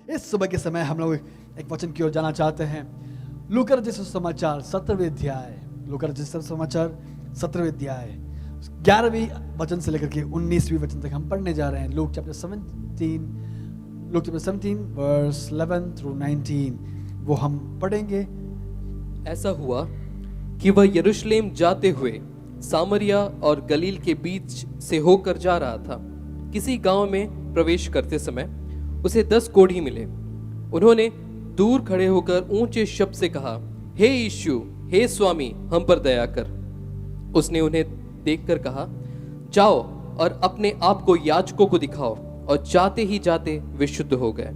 इस सुबह के समय हम लोग एक वचन की ओर जाना चाहते हैं। लूका रचित सुसमाचार 17वें अध्याय, लूका रचित सुसमाचार 17वें अध्याय 11वीं वचन से लेकर के 19वीं वचन तक हम पढ़ने जा रहे हैं। लूक चैप्टर 17 वर्स 11 थ्रू 19 वो हम पढ़ेंगे। ऐसा हुआ कि वह यरूशलेम जाते हुए सामरिया और गलील के बीच से होकर जा रहा था। किसी गांव में प्रवेश करते समय उसे 10 कोढ़ी मिले। उन्होंने दूर खड़े होकर ऊंचे शब्द से कहा, हे यीशु, हे स्वामी, हम पर दया कर। उसने उन्हें देखकर कहा, जाओ और अपने आप को याजकों को दिखाओ। और जाते ही जाते वे शुद्ध हो गए।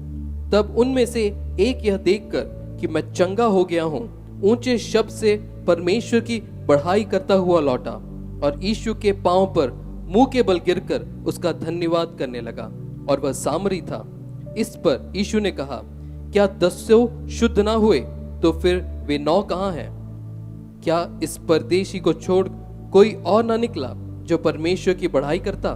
तब उनमें से एक यह देखकर कि मैं चंगा हो गया हूं, ऊंचे शब्द से परमेश्वर की बढ़ाई करता हुआ लौटा और यीशु के पांव पर मुंह के बल गिरकर उसका धन्यवाद करने लगा। और वह सामरी था। इस पर यीशु ने कहा, क्या 10 शुद्ध ना हुए तो फिर वे 9 कहां हैं? क्या इस परदेशी को छोड़ कोई और ना निकला जो परमेश्वर की बढ़ाई करता?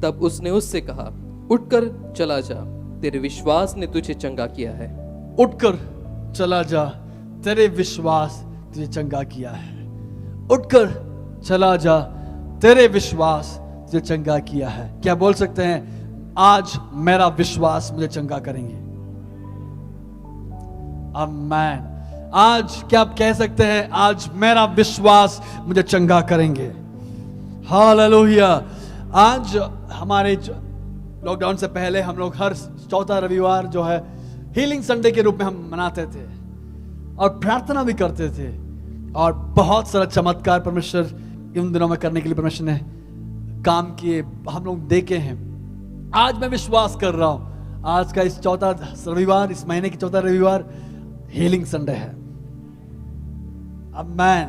तब उसने उससे कहा, उठकर चला जा, तेरे विश्वास ने तुझे चंगा किया है। उठकर चला जा, तेरे विश्वास तुझे चंगा किया है। उठकर चला जा, तेरे विश्वास तुझे चंगा किया है। क्या बोल सकते हैं, आज मेरा विश्वास मुझे चंगा करेंगे? आमीन। आज क्या आप कह सकते हैं, आज मेरा विश्वास मुझे चंगा करेंगे? हालेलुया। आज हमारे लॉकडाउन से पहले हम लोग हर चौथा रविवार जो है हीलिंग संडे के रूप में हम मनाते थे और प्रार्थना भी करते थे। और बहुत सारा चमत्कार परमेश्वर इन दिनों में करने के लिए परमेश्वर ने काम किए, हम लोग देखे हैं। आज मैं विश्वास कर रहा हूं, आज का इस चौथा रविवार, इस महीने की चौथा रविवार हीलिंग संडे है। आमीन,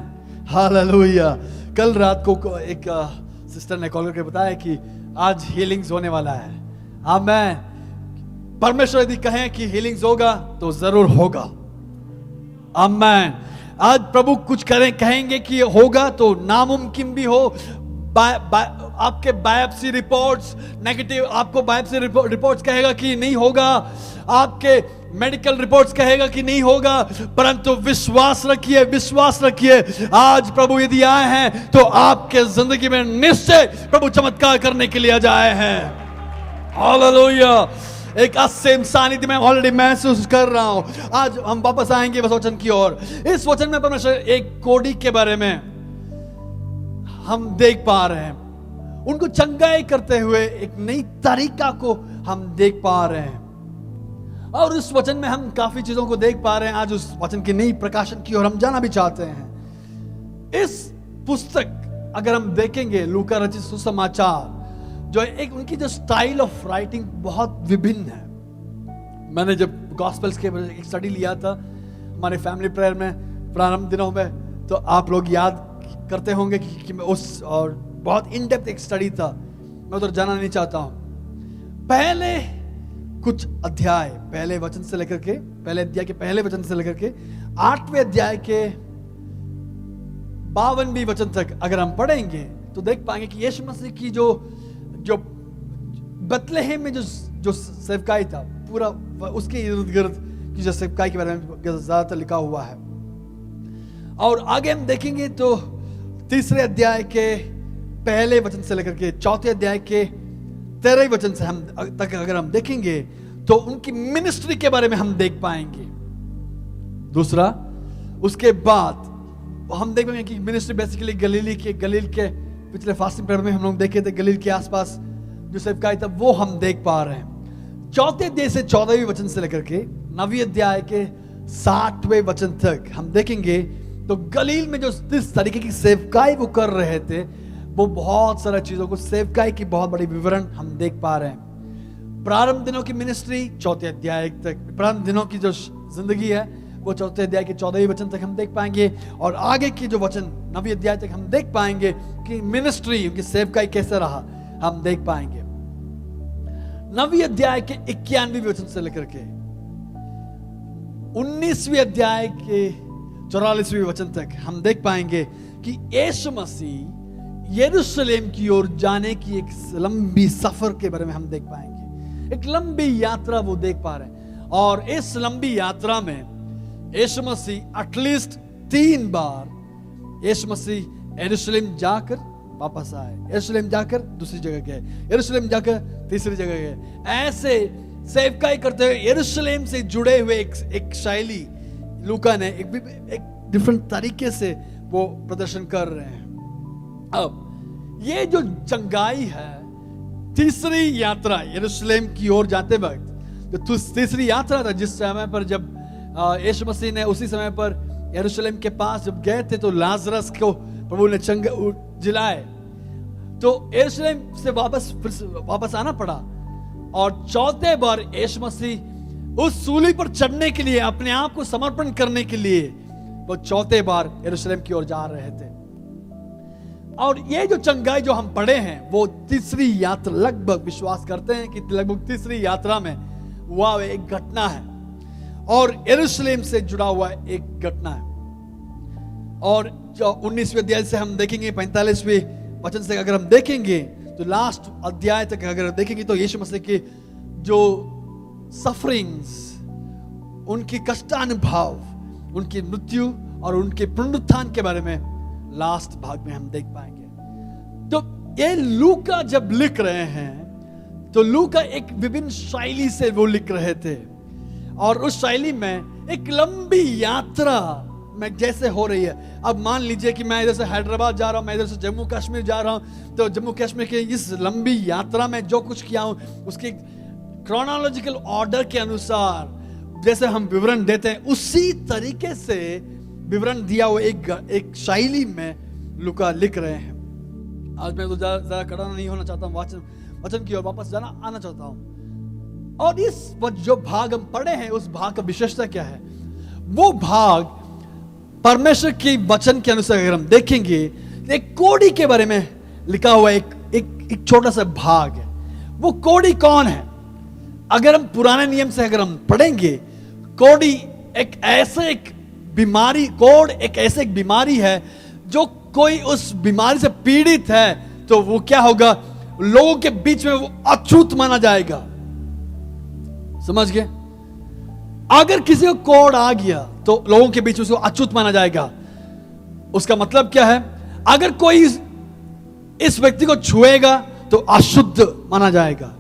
हालेलुया। कल रात को एक सिस्टर ने कॉल करके बताया कि आज हीलिंग्स होने वाला है। आमीन। परमेश्वर यदि कहें कि हीलिंग्स होगा तो जरूर होगा। आमीन। आज प्रभु कुछ कहेंगे कि होगा तो नामुमकिन भी हो। आपके बायोप्सी रिपोर्ट्स नेगेटिव, आपको बायोप्सी रिपोर्ट्स कहेगा कि नहीं होगा, आपके मेडिकल रिपोर्ट्स कहेगा कि नहीं होगा, परंतु विश्वास रखिए, विश्वास रखिए। आज प्रभु यदि आए हैं तो आपके जिंदगी में निश्चय प्रभु चमत्कार करने के लिए आए हैं। हालेलुया। एक असीम सानिध्य में ऑलरेडी महसूस कर रहा हूं। आज हम वापस आएंगे इस वचन की ओर। इस वचन में परमेश्वर एक कोढ़ी के बारे में हम देख पा रहे हैं। उनको चंगाई करते हुए एक नई तरीका को हम देख पा रहे हैं। और इस वचन में हम काफी चीजों को देख पा रहे हैं। आज उस वचन की नई प्रकाशन की ओर हम जाना भी चाहते हैं। इस पुस्तक अगर हम देखेंगे, लूका रचित सुसमाचार, जो एक उनकी जो स्टाइल ऑफ राइटिंग बहुत विभिन्न है। मैंने जब गॉस्पेल्स के एक स्टडी लिया था हमारे फैमिली प्रेयर में प्रारंभ दिनों में, तो आप लोग याद करते होंगे कि मैं उस और बहुत इन डेप्थ एक स्टडी था। मैं उधर जाना नहीं चाहता हूं। पहले कुछ अध्याय, पहले वचन से लेकर के, पहले अध्याय के पहले वचन से लेकर के 8वें अध्याय के 52वें वचन तक अगर हम पढ़ेंगे तो देख पाएंगे कि यीशु मसीह की जो बेथलेहेम में जो सेवकाई था, पूरा उसके इर्द गिर्द की जो सेवकाई के बारे में ज्यादातर लिखा हुआ है। और आगे हम देखेंगे तो 3 अध्याय के पहले वचन से लेकर के 4 अध्याय के 13 वचन से हम तक अगर हम देखेंगे तो उनकी मिनिस्ट्री के बारे में हम देख पाएंगे। दूसरा, उसके बाद हम देख पाएंगे कि मिनिस्ट्री बेसिकली गलील के पिछले फास्टिंग पीरियड में हम लोग देखे थे, गलील के आसपास जो सेवकाई था वो हम देख पा रहे हैं। 4 अध्याय से 14वें वचन से लेकर के 9वें अध्याय के 60वें वचन तक हम देखेंगे तो गलील में जो जिस तरीके की सेवकाई वो कर रहे थे, वो बहुत सारा चीजों को, सेवकाई की बहुत बड़ी विवरण हम देख पा रहे हैं। प्रारंभ दिनों की मिनिस्ट्री 4 अध्याय तक, प्रारंभ दिनों की जो जिंदगी है वो 4 अध्याय के 14वें वचन तक हम देख पाएंगे। और आगे की जो वचन 9वें अध्याय तक हम देख पाएंगे कि मिनिस्ट्री, उनकी सेवकाई कैसे रहा, हम देख पाएंगे। 9वें अध्याय के 91वें वचन से लेकर के 19वें अध्याय के 44वें वचन तक हम देख पाएंगे कि यीशु मसीह यरूशलेम की ओर जाने की एक लंबी सफर के बारे में हम देख पाएंगे। एक लंबी यात्रा वो देख पा रहे हैं। और इस लंबी यात्रा में यीशु मसीह एटलीस्ट 3 बार यीशु मसीह यरूशलेम जाकर वापस आए, यरूशलेम जाकर दूसरी जगह गए, यरूशलेम जाकर तीसरी जगह गए। ऐसे सेवकाई करते हुए यरूशलेम से जुड़े हुए एक शैली लूका ने एक डिफरेंट तरीके से वो प्रदर्शन कर रहे हैं। अब ये जो चंगाई है, तीसरी यात्रा यरूशलेम की ओर जाते वक्त जो तीसरी यात्रा था, जिस समय पर जब यीशु मसीह ने उसी समय पर यरूशलेम के पास जब गए थे तो लाजरस को प्रभु ने जिलाए, तो यरूशलेम से वापस आना पड़ा। और चौथे बार यीशु मसीह उस सूली पर चढ़ने के लिए, अपने आप को समर्पण करने के लिए वो चौथे बार यरूशलेम की ओर जा रहे थे। और ये जो चंगाई जो हम पढ़े हैं वो तीसरी यात्रा, लगभग विश्वास करते हैं कि लगभग तीसरी यात्रा में वह एक घटना है और यरूशलेम से जुड़ा हुआ एक घटना है। और जो 19वें अध्याय से हम देखेंगे, 45वें वचन से अगर हम देखेंगे तो लास्ट अध्याय तक अगर देखेंगे तो यीशु मसीह के जो सफरिंग्स, उनकी कष्टानुभव, उनकी मृत्यु और उनके पुनरुत्थान के बारे में लास्ट भाग में हम देख पाएंगे। तो ये लूका जब लिख रहे हैं तो लूका एक विभिन्न शैली से वो लिख रहे थे और उस शैली में एक लंबी यात्रा में जैसे हो रही है। अब मान लीजिए कि मैं इधर से हैदराबाद जा रहा हूं, मैं इधर से जम्मू कश्मीर जा रहा हूं, तो जम्मू कश्मीर के इस लंबी यात्रा में जो कुछ किया हूं उसके क्रोनोलॉजिकल ऑर्डर के अनुसार जैसे हम विवरण देते हैं, उसी तरीके से विवरण दिया हुआ एक शैली में लूका लिख रहे हैं। आज मैं तो ज्यादा कड़ा नहीं होना चाहता हूं, वचन की ओर वापस आना चाहता हूं। और इस जो भाग हम पढ़े हैं उस भाग का विशेषता क्या है? वो भाग परमेश्वर के वचन के अनुसार अगर हम देखेंगे, एक कोड़ी के बारे में लिखा हुआ एक छोटा सा भाग है। वो कोड़ी कौन है? अगर हम पुराने नियम से अगर हम पढ़ेंगे, कोड़ी एक ऐसे एक बीमारी है जो कोई उस बीमारी से पीड़ित है तो वो क्या होगा, लोगों के बीच में वो अछूत माना जाएगा। समझ गए? अगर किसी को कोढ़ आ गया तो लोगों के बीच में उसको अछूत माना जाएगा। उसका मतलब क्या है? अगर कोई इस व्यक्ति को छुएगा तो अशुद्ध माना जाएगा।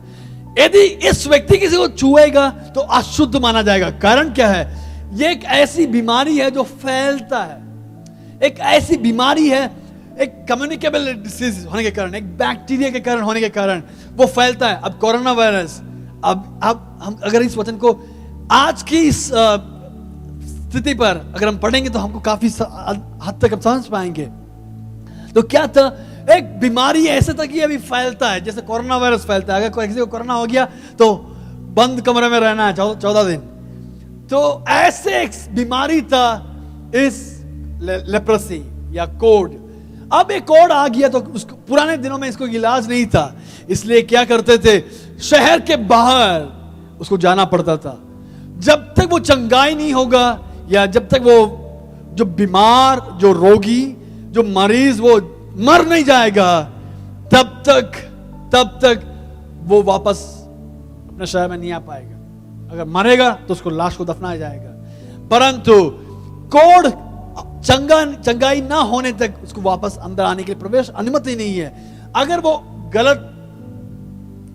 यदि इस व्यक्ति किसी को छुएगा तो अशुद्ध माना जाएगा। कारण क्या है? यह एक ऐसी बीमारी है जो फैलता है, एक ऐसी बीमारी है, एक कम्युनिकेबल डिसीज होने के कारण, एक बैक्टीरिया के कारण होने के कारण वो फैलता है। अब कोरोना वायरस, अब हम अगर इस वचन को आज की इस स्थिति पर अगर हम पढ़ेंगे तो हमको काफी हद तक हम समझ पाएंगे। तो क्या था? एक बीमारी ऐसे था कि अभी फैलता है, जैसे कोरोना वायरस फैलता है। अगर किसी को कोरोना हो गया तो बंद कमरे में रहना है 14 दिन। तो ऐसे एक बीमारी था इस लेप्रोसी या कोढ़। अब एक कोढ़ आ गया तो उसको पुराने दिनों में इसको इलाज नहीं था, इसलिए क्या करते थे, शहर के बाहर उसको जाना पड़ता था। जब तक वो चंगाई नहीं होगा या जब तक वो जो बीमार, जो रोगी, जो मरीज वो मर नहीं जाएगा, तब तक वो वापस अपने शहर में नहीं आ पाएगा। अगर मरेगा तो उसको लाश को दफनाया जाएगा। परंतु कोढ़ चंगाई ना होने तक उसको वापस अंदर आने के लिए प्रवेश अनुमति नहीं है। अगर वो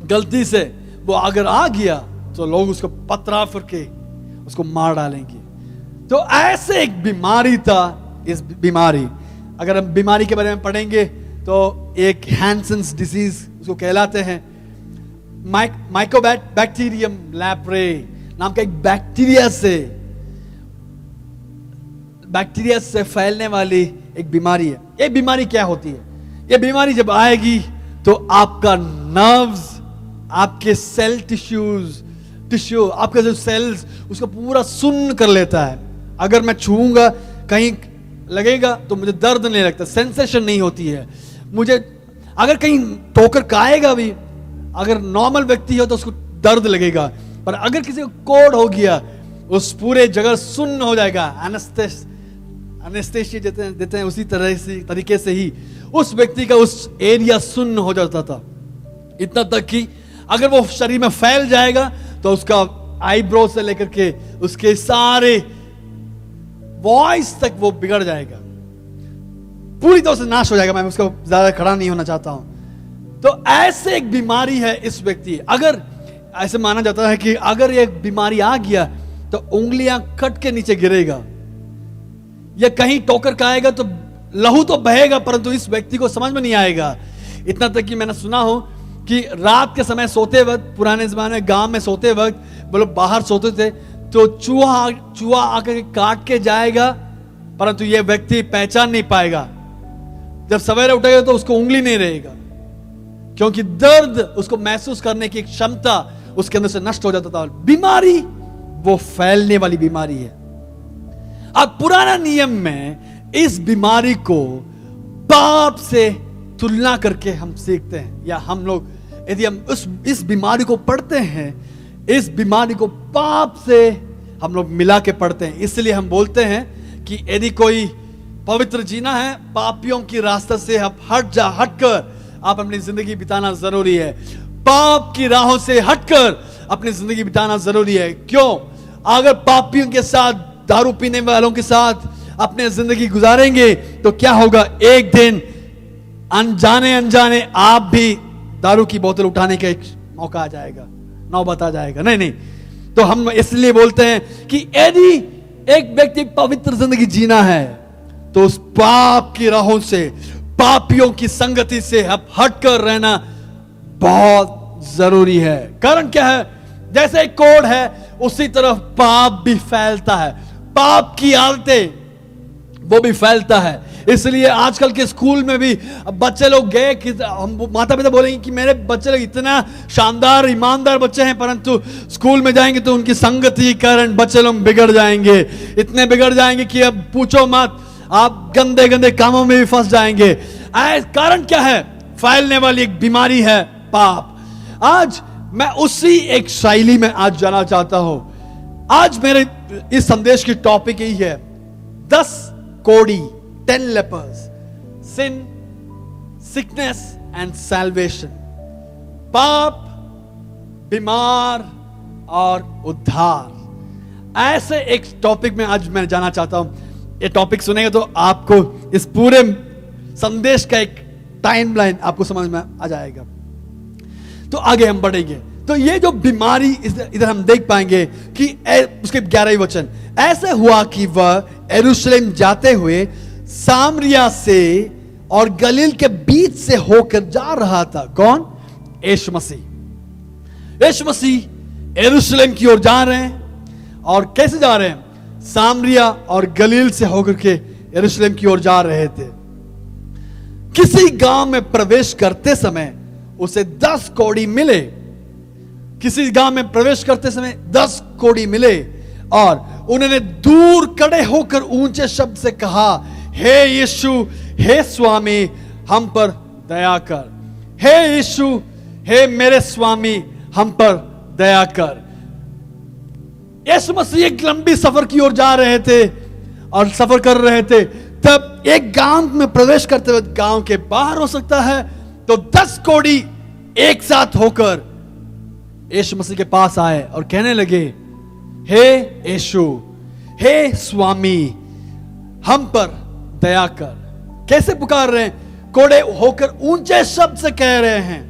गलती से वो अगर आ गया तो लोग उसको पथरा करके उसको मार डालेंगे। तो ऐसे एक बीमारी था। इस बीमारी, अगर हम बीमारी के बारे में पढ़ेंगे तो एक हैंसेन्स डिसीज उसको कहलाते हैं। माइकोबैक्टीरियम लैप्रे नाम का एक बैक्टीरिया से फैलने वाली एक बीमारी है। ये बीमारी क्या होती है? ये बीमारी जब आएगी तो आपका नर्व्स, आपके सेल टिश्यू, आपके जो सेल्स, उसको पूरा सुन्न कर लेता है। अगर मैं छूऊंगा, कहीं लगेगा तो मुझे दर्द नहीं लगता, सेंसेशन नहीं होती है मुझे। अगर कहीं ठोकर खाएगा भी, अगर नॉर्मल व्यक्ति हो तो उसको दर्द लगेगा, पर अगर किसी को कोढ़ हो गया उस पूरे जगह सुन्न हो जाएगा। एनेस्थेसिया देते हैं उसी तरीके से ही उस व्यक्ति का उस एरिया सुन्न हो जाता था। इतना तक कि अगर वो शरीर में फैल जाएगा तो उसका आईब्रो से लेकर के उसके सारे वॉइस तक वो बिगड़ जाएगा, पूरी तरह से नाश हो जाएगा। मैं उसको ज्यादा खड़ा नहीं होना चाहता हूं। तो ऐसे एक बीमारी है इस व्यक्ति। अगर ऐसे माना जाता है कि अगर ये बीमारी आ गया तो उंगलियां कट के नीचे गिरेगा या कहीं ठोकर खाएगा तो लहू तो बहेगा, परंतु इस व्यक्ति को समझ में नहीं आएगा। इतना तक कि मैंने सुना हो कि रात के समय सोते वक्त, पुराने जमाने में गांव में सोते वक्त वो लोग बाहर सोते थे तो चूहा आकर काट के जाएगा, परंतु यह व्यक्ति पहचान नहीं पाएगा। जब सवेरे उठेगा तो उसको उंगली नहीं रहेगा, क्योंकि दर्द उसको महसूस करने की क्षमता उसके अंदर से नष्ट हो जाता था। बीमारी वो फैलने वाली बीमारी है। अब पुराना नियम में इस बीमारी को पाप से तुलना करके हम सीखते हैं, या हम लोग यदि हम इस बीमारी को पढ़ते हैं, इस बीमारी को पाप से हम लोग मिला के पढ़ते हैं। इसलिए हम बोलते हैं कि यदि कोई पवित्र जीना है, पापियों की रास्ते से आप हटकर आप अपनी जिंदगी बिताना जरूरी है। पाप की राहों से हटकर अपनी जिंदगी बिताना जरूरी है। क्यों? अगर पापियों के साथ, दारू पीने वालों के साथ अपने जिंदगी गुजारेंगे तो क्या होगा? एक दिन अनजाने आप भी दारू की बोतल उठाने का एक मौका आ जाएगा, नौबत आ जाएगा। नहीं, तो हम इसलिए बोलते हैं कि यदि एक व्यक्ति पवित्र जिंदगी जीना है तो उस पाप की राहों से, पापियों की संगति से अब हटकर रहना बहुत जरूरी है। कारण क्या है? जैसे एक कोड है उसी तरह पाप भी फैलता है, पाप की आदतें वो भी फैलता है। इसलिए आजकल के स्कूल में भी बच्चे लोग गए कि माता पिता बोलेंगे कि मेरे बच्चे लोग इतना शानदार ईमानदार बच्चे हैं, परंतु स्कूल में जाएंगे तो उनकी संगति के कारण बच्चे लोग बिगड़ जाएंगे, इतने बिगड़ जाएंगे कि अब पूछो मत, आप गंदे गंदे कामों में भी फंस जाएंगे। कारण क्या है? फैलने वाली एक बीमारी है पाप। आज मैं उसी एक शैली में आज जाना चाहता हूं। आज मेरे इस संदेश की टॉपिक यही है, 10 कोड़ी, 10 lepers, sin, sickness and salvation। पाप, बीमार और उद्धार। ऐसे एक टॉपिक में आज मैं जाना चाहता हूं। ये टॉपिक सुनेंगे तो आपको इस पूरे संदेश का एक टाइमलाइन आपको समझ में आ जाएगा। तो आगे हम बढ़ेंगे तो ये जो बीमारी इधर हम देख पाएंगे कि उसके 11 वचन, ऐसे हुआ कि वह यरूशलेम जाते हुए सामरिया से और गलील के बीच से होकर जा रहा था। कौन? यीशु मसीह। यीशु मसीह यरूशलेम की ओर जा रहे हैं। और कैसे जा रहे हैं? सामरिया और गलील से होकर के यरूशलेम की ओर जा रहे थे। किसी गांव में प्रवेश करते समय उसे 10 कोड़ी मिले। किसी गांव में प्रवेश करते समय 10 कोड़ी मिले और उन्होंने दूर खड़े होकर ऊंचे शब्द से कहा, हे यीशु, हे स्वामी, हम पर दया कर। हे यीशु, हे मेरे स्वामी, हम पर दया कर। यीशु मसीह एक लंबी सफर की ओर जा रहे थे और सफर कर रहे थे। तब एक गांव में प्रवेश करते वक्त, गांव के बाहर हो सकता है, तो 10 कोड़ी एक साथ होकर यीशु मसीह के पास आए और कहने लगे, हे यीशु, हे स्वामी, हम पर दया कर। कैसे पुकार रहे हैं? कोड़े होकर ऊंचे शब्द से कह रहे हैं,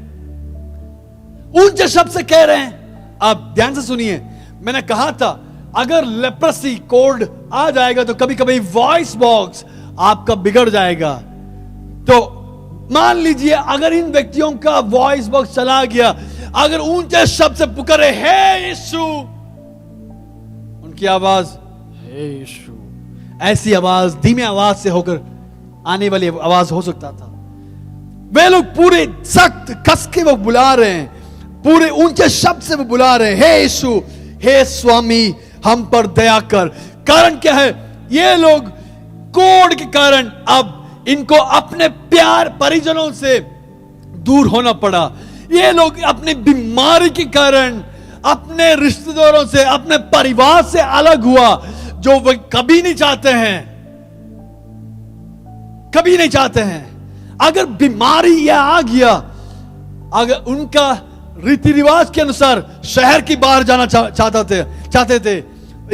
ऊंचे शब्द से कह रहे हैं। अब ध्यान से सुनिए, मैंने कहा था अगर लेप्रेसी कोड आ जाएगा तो कभी कभी वॉइस बॉक्स आपका बिगड़ जाएगा। तो मान लीजिए अगर इन व्यक्तियों का वॉइस बॉक्स चला गया, अगर ऊंचे शब्द से पुकारे हे यीशु, उनकी आवाज हे यीशु, ऐसी आवाज धीमी आवाज से होकर आने वाली आवाज हो सकता था। वे लोग पूरे सख्त कस के वो बुला रहे हैं, पूरे ऊंचे शब्द से वो बुला रहे हैं, हे यीशु, हे स्वामी, हम पर दया कर। कारण क्या है? ये लोग कोड के कारण अब इनको अपने प्यार परिजनों से दूर होना पड़ा। ये लोग अपनी बीमारी के कारण अपने रिश्तेदारों से, अपने परिवार से अलग हुआ, जो वे कभी नहीं चाहते हैं, कभी नहीं चाहते हैं। अगर बीमारी यह आ गया, अगर उनका रीति रिवाज के अनुसार शहर की बाहर जाना चाहते थे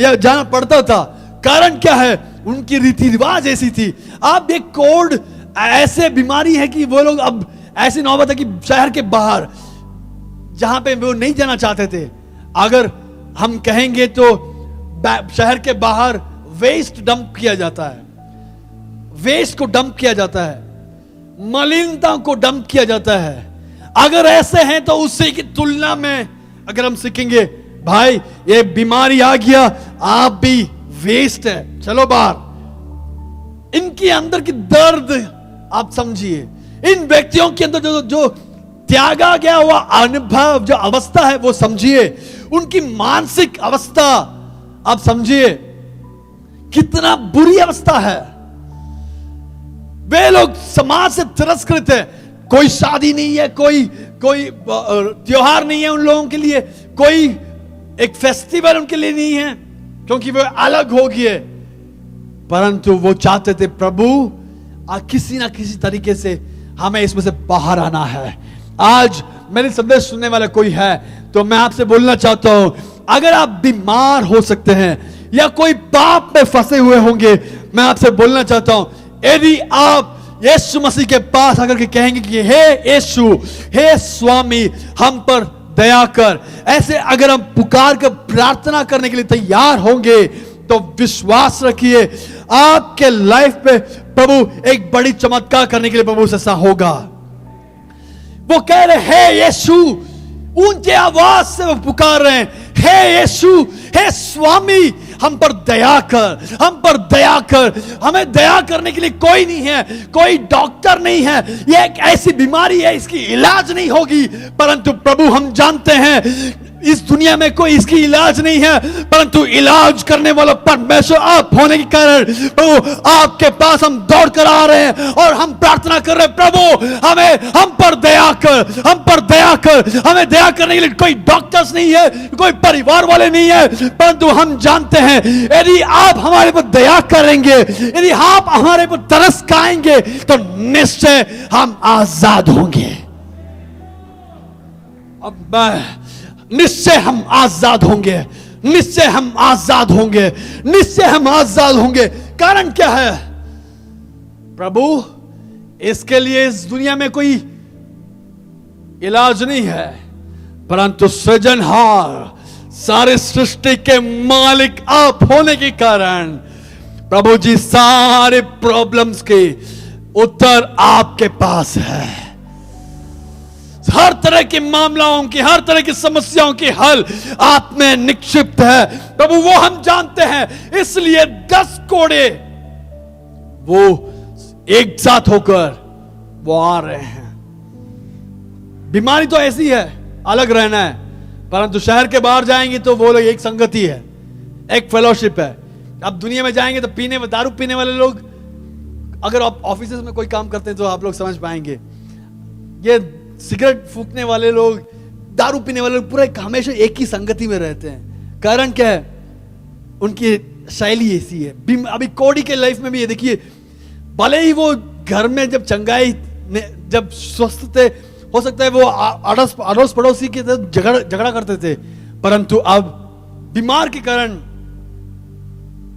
या जाना पड़ता था। कारण क्या है? उनकी रीति रिवाज ऐसी थी। अब एक कोड ऐसे बीमारी है कि वो लोग अब ऐसी नौबत है कि शहर के बाहर जहां पे वो नहीं जाना चाहते थे, अगर हम कहेंगे तो शहर के बाहर वेस्ट डंप किया जाता है, वेस्ट को डंप किया जाता है, मलिनता को डंप किया जाता है। अगर ऐसे हैं तो उससे की तुलना में अगर हम सीखेंगे, भाई ये बीमारी आ गया, आप भी वेस्ट है, चलो बाहर। इनके अंदर की दर्द आप समझिए, इन व्यक्तियों के अंदर जो त्यागा गया हुआ अनुभव, जो अवस्था है वो समझिए, उनकी मानसिक अवस्था आप समझिए, कितना बुरी अवस्था है। वे लोग समाज से तिरस्कृत है, कोई शादी नहीं है, कोई त्योहार नहीं है उन लोगों के लिए, कोई एक फेस्टिवल उनके लिए नहीं है, क्योंकि वे अलग हो गए। परंतु वो चाहते थे, प्रभु किसी ना किसी तरीके से हमें इसमें से बाहर आना है। आज मेरे संदेश सुनने वाला कोई है तो मैं आपसे बोलना चाहता हूं, अगर आप बीमार हो सकते हैं या कोई पाप में फंसे हुए होंगे, मैं आपसे बोलना चाहता हूं, यदि आप यीशु मसीह के पास आकर के कहेंगे कि हे यीशु, हे स्वामी, हम पर दया कर, ऐसे अगर हम पुकार कर प्रार्थना करने के लिए तैयार होंगे, तो विश्वास रखिए आपके लाइफ पे प्रभु एक बड़ी चमत्कार करने के लिए प्रभु से ऐसा होगा। वो कह रहे हे यीशु, ऊंचे आवाज से वो पुकार रहे हैं, हे यीशु, हे स्वामी, हम पर दया कर, हम पर दया कर। हमें दया करने के लिए कोई नहीं है, कोई डॉक्टर नहीं है, ये एक ऐसी बीमारी है, इसकी इलाज नहीं होगी। परंतु प्रभु हम जानते हैं इस दुनिया में कोई इसकी इलाज नहीं है, परंतु इलाज करने वाला परमेश्वर आप होने के कारण प्रभु आपके पास हम दौड़ कर आ रहे हैं और हम प्रार्थना कर रहे हैं, प्रभु हम पर दया कर, हम पर दया कर। हमें दया करने के लिए कोई डॉक्टर्स नहीं है, कोई परिवार वाले नहीं है, परंतु हम जानते हैं यदि आप हमारे पर दया करेंगे, यदि आप हमारे पर तरस खाएंगे, तो निश्चय हम आजाद होंगे। अब निश्चय हम आजाद होंगे, निश्चय हम आजाद होंगे, निश्चय हम आजाद होंगे। कारण क्या है? प्रभु इसके लिए इस दुनिया में कोई इलाज नहीं है, परंतु सृजनहार, सारे सृष्टि के मालिक आप होने के कारण प्रभु जी सारे प्रॉब्लम्स के उत्तर आपके पास है। हर तरह के मामलों की, हर तरह की समस्याओं की हल आप में निक्षिप्त है प्रभु, वो हम जानते हैं। इसलिए 10 कोड़े वो एक साथ होकर वो आ रहे हैं। बीमारी तो ऐसी है, अलग रहना है, परंतु शहर के बाहर जाएंगे तो वो लोग एक संगति है, एक फेलोशिप है। अब दुनिया में जाएंगे तो दारू पीने वाले लोग, अगर आप ऑफिस में कोई काम करते हैं तो आप लोग समझ पाएंगे, ये सिगरेट फूकने वाले लोग, दारू पीने वाले लोग पूरा हमेशा एक ही संगति में रहते हैं। कारण क्या है? उनकी शैली ऐसी है। अभी कोड़ी के लाइफ में भी ये देखिए, भले ही वो घर में जब चंगाई जब स्वस्थ थे, हो सकता है वो अड़ोस पड़ोसी के साथ झगड़ा करते थे, परंतु अब बीमार के कारण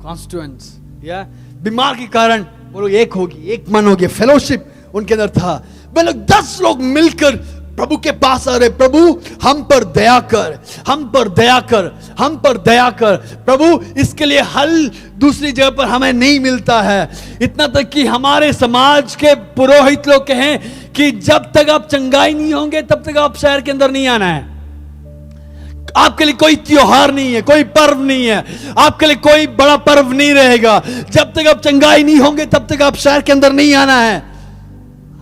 कॉन्स्टिट्यूएंट्स या बीमार के कारण वो लोग एक होगी, एक मन हो गया, फेलोशिप उनके अंदर था। वे लोग 10 लोग मिलकर प्रभु के पास आ रहे, प्रभु हम पर दया कर, हम पर दया कर, हम पर दया कर। प्रभु इसके लिए हल दूसरी जगह पर हमें नहीं मिलता है। इतना तक कि हमारे समाज के पुरोहित लोग कहें कि जब तक आप चंगाई नहीं होंगे तब तक आप शहर के अंदर नहीं आना है। आपके लिए कोई त्योहार नहीं है, कोई पर्व नहीं है, आपके लिए कोई बड़ा पर्व नहीं रहेगा। जब तक आप चंगाई नहीं होंगे तब तक आप शहर के अंदर नहीं आना है।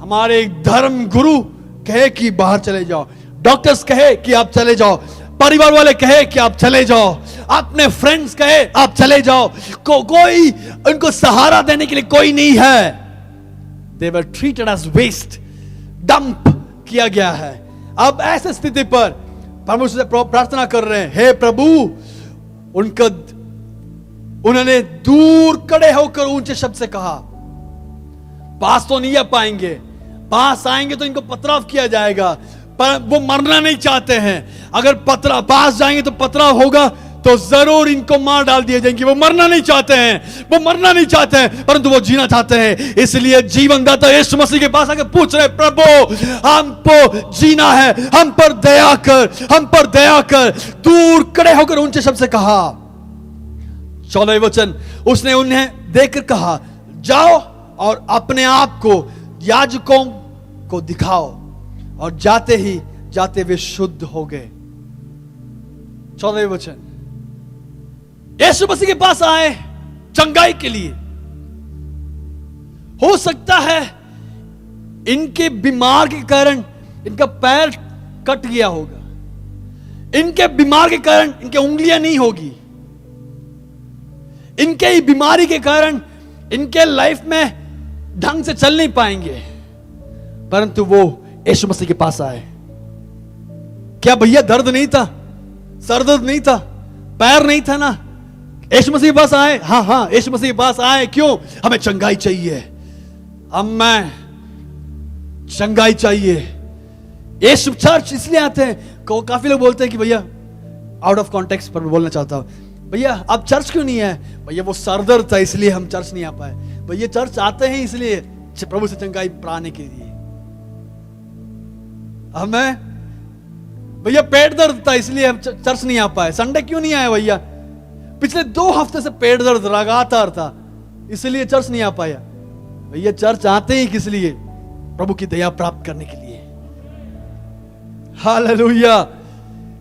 हमारे धर्म गुरु कहे कि बाहर चले जाओ, डॉक्टर्स कहे कि आप चले जाओ, परिवार वाले कहे कि आप चले जाओ, अपने फ्रेंड्स कहे आप चले जाओ, कोई उनको सहारा देने के लिए कोई नहीं है। They were treated as waste, dump किया गया है। अब ऐसी स्थिति पर परमेश्वर से प्रार्थना कर रहे हैं, हे प्रभु, उन्होंने दूर खड़े होकर ऊंचे शब्द से कहा, पास तो नहीं आ पाएंगे, पास आएंगे तो इनको पथराव किया जाएगा, पर वो मरना नहीं चाहते हैं। अगर पतरा पास जाएंगे तो पतरा होगा तो जरूर इनको मार डाल दिए जाएंगे। वो मरना नहीं चाहते हैं, वो मरना नहीं चाहते हैं, परंतु वो जीना चाहते हैं। इसलिए जीवनदाता यीशु मसीह के पास आके पूछ रहे, प्रभु हमको जीना है, हम पर दया कर, हम पर दया कर। दूर खड़े होकर ऊंचे शब्द से कहा, 14वें वचन, उसने उन्हें देखकर कहा, जाओ और अपने आप को याजकों को दिखाओ। और जाते ही जाते वे शुद्ध हो गए। 14वें वचन, यीशु मसीह के पास आए चंगाई के लिए। हो सकता है इनके बीमार के कारण इनका पैर कट गया होगा, इनके बीमार के कारण इनके उंगलियां नहीं होगी, इनके ही बीमारी के कारण इनके लाइफ में ढंग से चल नहीं पाएंगे, परंतु वो यीशु मसीह के पास आए। क्या भैया दर्द नहीं था, सर दर्द नहीं था, पैर नहीं था ना? यीशु मसीह के पास आए। हाँ हाँ, यीशु मसीह के पास आए। क्यों? हमें चंगाई चाहिए, हमें चंगाई चाहिए। यीशु चर्च इसलिए आते हैं, काफी लोग बोलते हैं कि भैया आउट ऑफ कॉन्टेक्स्ट पर मैं बोलना चाहता हूं, भैया आप चर्च क्यों नहीं है? भैया वो सर दर्द था इसलिए हम चर्च नहीं आ पाए। भैया चर्च आते हैं इसलिए प्रभु से चंगाई पाने के लिए। हमें भैया पेट दर्द था इसलिए हम चर्च नहीं आ पाए। संडे क्यों नहीं आए भैया? पिछले 2 हफ्ते से पेट दर्द लगातार था इसलिए चर्च नहीं आ पाया। भैया चर्च आते ही किस लिए? प्रभु की दया प्राप्त करने के लिए। हालेलुया।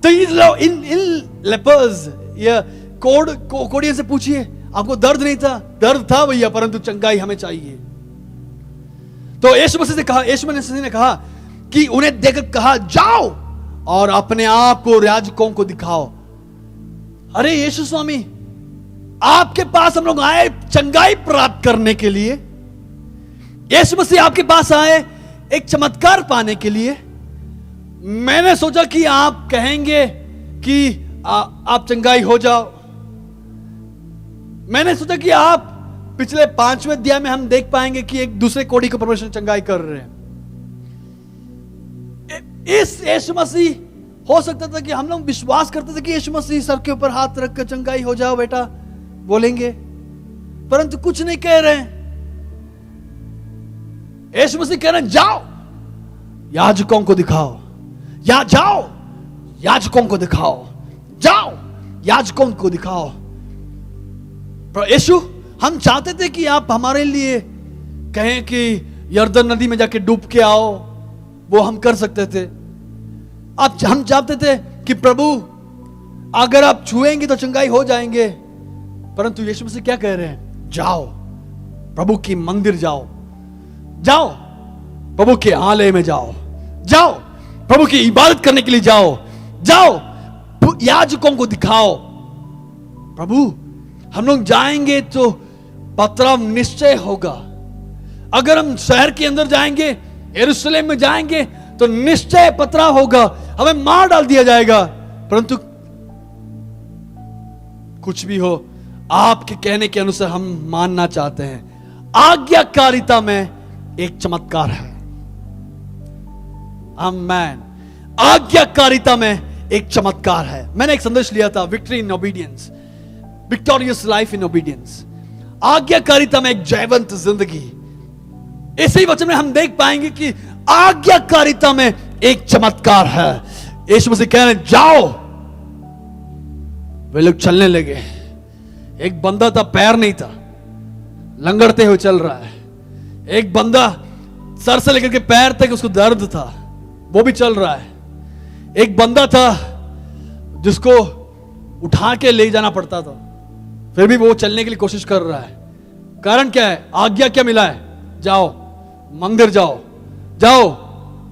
तो इन लेपर्स या कोढ़ियों से पूछिए, आपको दर्द नहीं था? दर्द था भैया, परंतु चंगाई हमें चाहिए। तो यीशु मसीह से कहा, यीशु मसीह ने कहा कि उन्हें देखकर कहा, जाओ और अपने आप को याजकों को दिखाओ। अरे यीशु स्वामी, आपके पास हम लोग आए चंगाई प्राप्त करने के लिए। यीशु मसीह आपके पास आए एक चमत्कार पाने के लिए। मैंने सोचा कि आप कहेंगे कि आप चंगाई हो जाओ। मैंने सोचा कि आप पिछले 5वें अध्याय में हम देख पाएंगे कि एक दूसरे कोढ़ी को परमेश्वर चंगाई कर रहे हैं। इस यीशु मसीह, हो सकता था कि हम लोग विश्वास करते थे कि यीशु मसीह सर के ऊपर हाथ रखकर चंगाई हो जाओ बेटा बोलेंगे, परंतु कुछ नहीं कह रहे हैं। यीशु मसीह कह रहे हैं, जाओ याजकों को दिखाओ, या जाओ याजकों को दिखाओ, जाओ याजकों को दिखाओ। यीशु, हम चाहते थे कि आप हमारे लिए कहें कि यर्दन नदी में जाके डूब के आओ, वो हम कर सकते थे। हम चाहते थे कि प्रभु अगर आप छुएंगे तो चंगाई हो जाएंगे, परंतु यीशु मसीह क्या कह रहे हैं? जाओ प्रभु की मंदिर जाओ, जाओ प्रभु के आलय में जाओ, जाओ प्रभु की इबादत करने के लिए जाओ, जाओ याजकों को दिखाओ। प्रभु हम लोग जाएंगे तो पथराव निश्चय होगा। अगर हम शहर के अंदर जाएंगे, यरूशलेम में जाएंगे तो निश्चय पथराव होगा, हमें मार डाल दिया जाएगा। परंतु कुछ भी हो, आपके कहने के अनुसार हम मानना चाहते हैं। आज्ञाकारिता में एक चमत्कार है। आमेन। आज्ञाकारिता में एक चमत्कार है। मैंने एक संदेश लिया था, victory in obedience, victorious life in obedience. आज्ञाकारिता में एक जयवंत जिंदगी। इसी वचन में हम देख पाएंगे कि आज्ञाकारिता में एक चमत्कार है। यीशु मसीह कह रहे हैं, जाओ। वे लोग चलने लगे। एक बंदा था, पैर नहीं था, लंगड़ते हुए चल रहा है। एक बंदा सर से लेकर के पैर तक उसको दर्द था, वो भी चल रहा है। एक बंदा था जिसको उठा के ले जाना पड़ता था, फिर भी वो चलने के लिए कोशिश कर रहा है। कारण क्या है? आज्ञा क्या मिला है? जाओ मंदिर जाओ, जाओ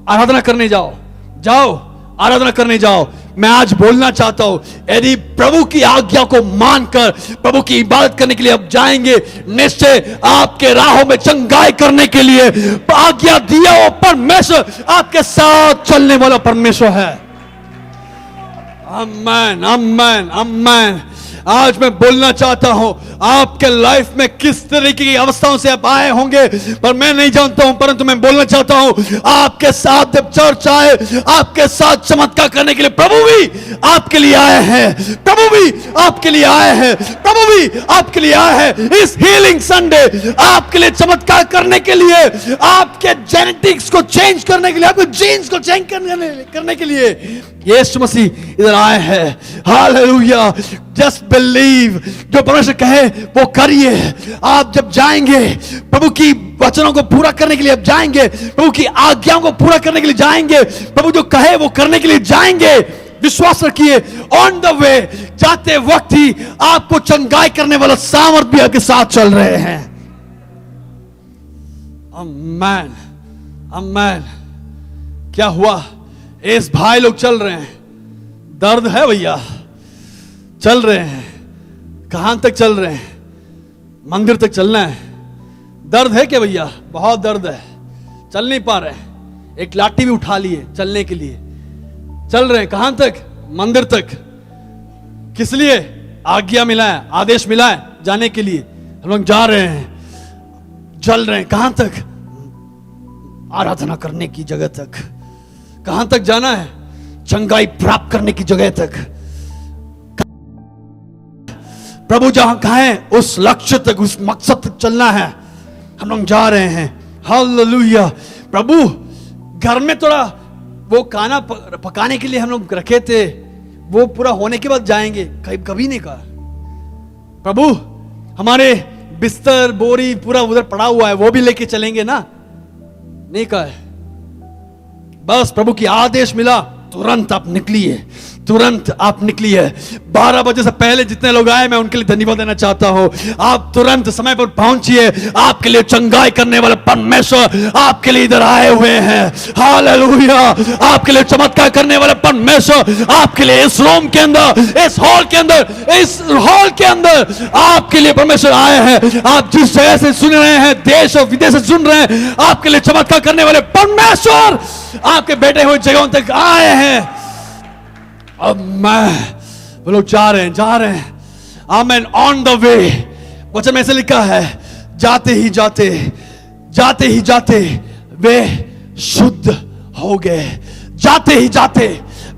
आराधना करने जाओ, जाओ आराधना करने जाओ। मैं आज बोलना चाहता हूं, यदि प्रभु की आज्ञा को मानकर प्रभु की इबादत करने के लिए अब जाएंगे, निश्चय आपके राहों में चंगाई करने के लिए आज्ञा दिया हो परमेश्वर आपके साथ चलने वाला परमेश्वर है। आमेन, आमेन, आमेन। आज मैं बोलना चाहता हूं, आपके लाइफ में किस तरीके की अवस्थाओं से आप आए होंगे पर मैं नहीं जानता हूं, परंतु मैं बोलना चाहता हूं आपके साथ जब चर्च आए, आपके साथ चमत्कार करने के लिए प्रभु भी आपके लिए आए हैं, प्रभु भी आपके लिए आए हैं, प्रभु भी आपके लिए आए हैं। इस हीलिंग संडे आपके लिए चमत्कार करने के लिए, आपके जेनेटिक्स को चेंज करने के लिए, आपके जीन्स को चेंज करने के लिए यीशु मसीह इधर आए हैं। हालेलुया। जस्ट बिलीव, जो परमेश्वर कहे वो करिए। आप जब जाएंगे प्रभु की वचनों को पूरा करने के लिए, आप जाएंगे प्रभु की आज्ञाओं को पूरा करने के लिए जाएंगे, प्रभु जो कहे वो करने के लिए जाएंगे। विश्वास रखिए, ऑन द वे जाते वक्त ही आपको चंगाई करने वाला सामर्थ भी आपके साथ चल रहे हैं। आमीन, आमीन। क्या हुआ? इस भाई लोग चल रहे हैं, दर्द है भैया, चल रहे हैं। कहां तक चल रहे हैं? मंदिर तक चलना है। दर्द है क्या भैया? बहुत दर्द है, चल नहीं पा रहे हैं। एक लाठी भी उठा लिए चलने के लिए, चल रहे हैं। कहां तक? मंदिर तक। किस लिए? आज्ञा मिला है, आदेश मिला है जाने के लिए। हम लोग जा रहे हैं, चल रहे हैं। कहां तक? आराधना करने की जगह तक। कहां तक जाना है? चंगाई प्राप्त करने की जगह तक। प्रभु जहां कहे उस लक्ष्य तक, उस मकसद तक चलना है। हम लोग जा रहे हैं। हालेलुया। प्रभु घर में थोड़ा वो खाना पकाने के लिए हम लोग रखे थे, वो पूरा होने के बाद जाएंगे। कभी नहीं कहा प्रभु हमारे बिस्तर बोरी पूरा उधर पड़ा हुआ है, वो भी लेके चलेंगे ना, नहीं कहा है। बस प्रभु की आदेश मिला, तुरंत आप निकलिए, तुरंत आप निकलिए। 12 बजे से पहले जितने लोग आए मैं उनके लिए धन्यवाद देना चाहता हूं। आप तुरंत समय पर पहुंचिए। आपके लिए चंगाई करने वाले परमेश्वर आपके लिए इधर आए हुए हैं। हालेलुया। आपके लिए चमत्कार करने वाले परमेश्वर आपके लिए इस रूम के अंदर, इस हॉल के अंदर, इस हॉल के अंदर आपके लिए परमेश्वर आए हैं। आप जिस जगह से सुन रहे हैं, देश और विदेश से सुन रहे हैं, आपके लिए चमत्कार करने वाले परमेश्वर आपके बैठे हुए जगहों तक आए हैं। अब वो लोग जा रहे हैं। आमेन। ऑन द वे, वचन में ऐसे लिखा है, जाते ही जाते वे शुद्ध हो गए। जाते ही जाते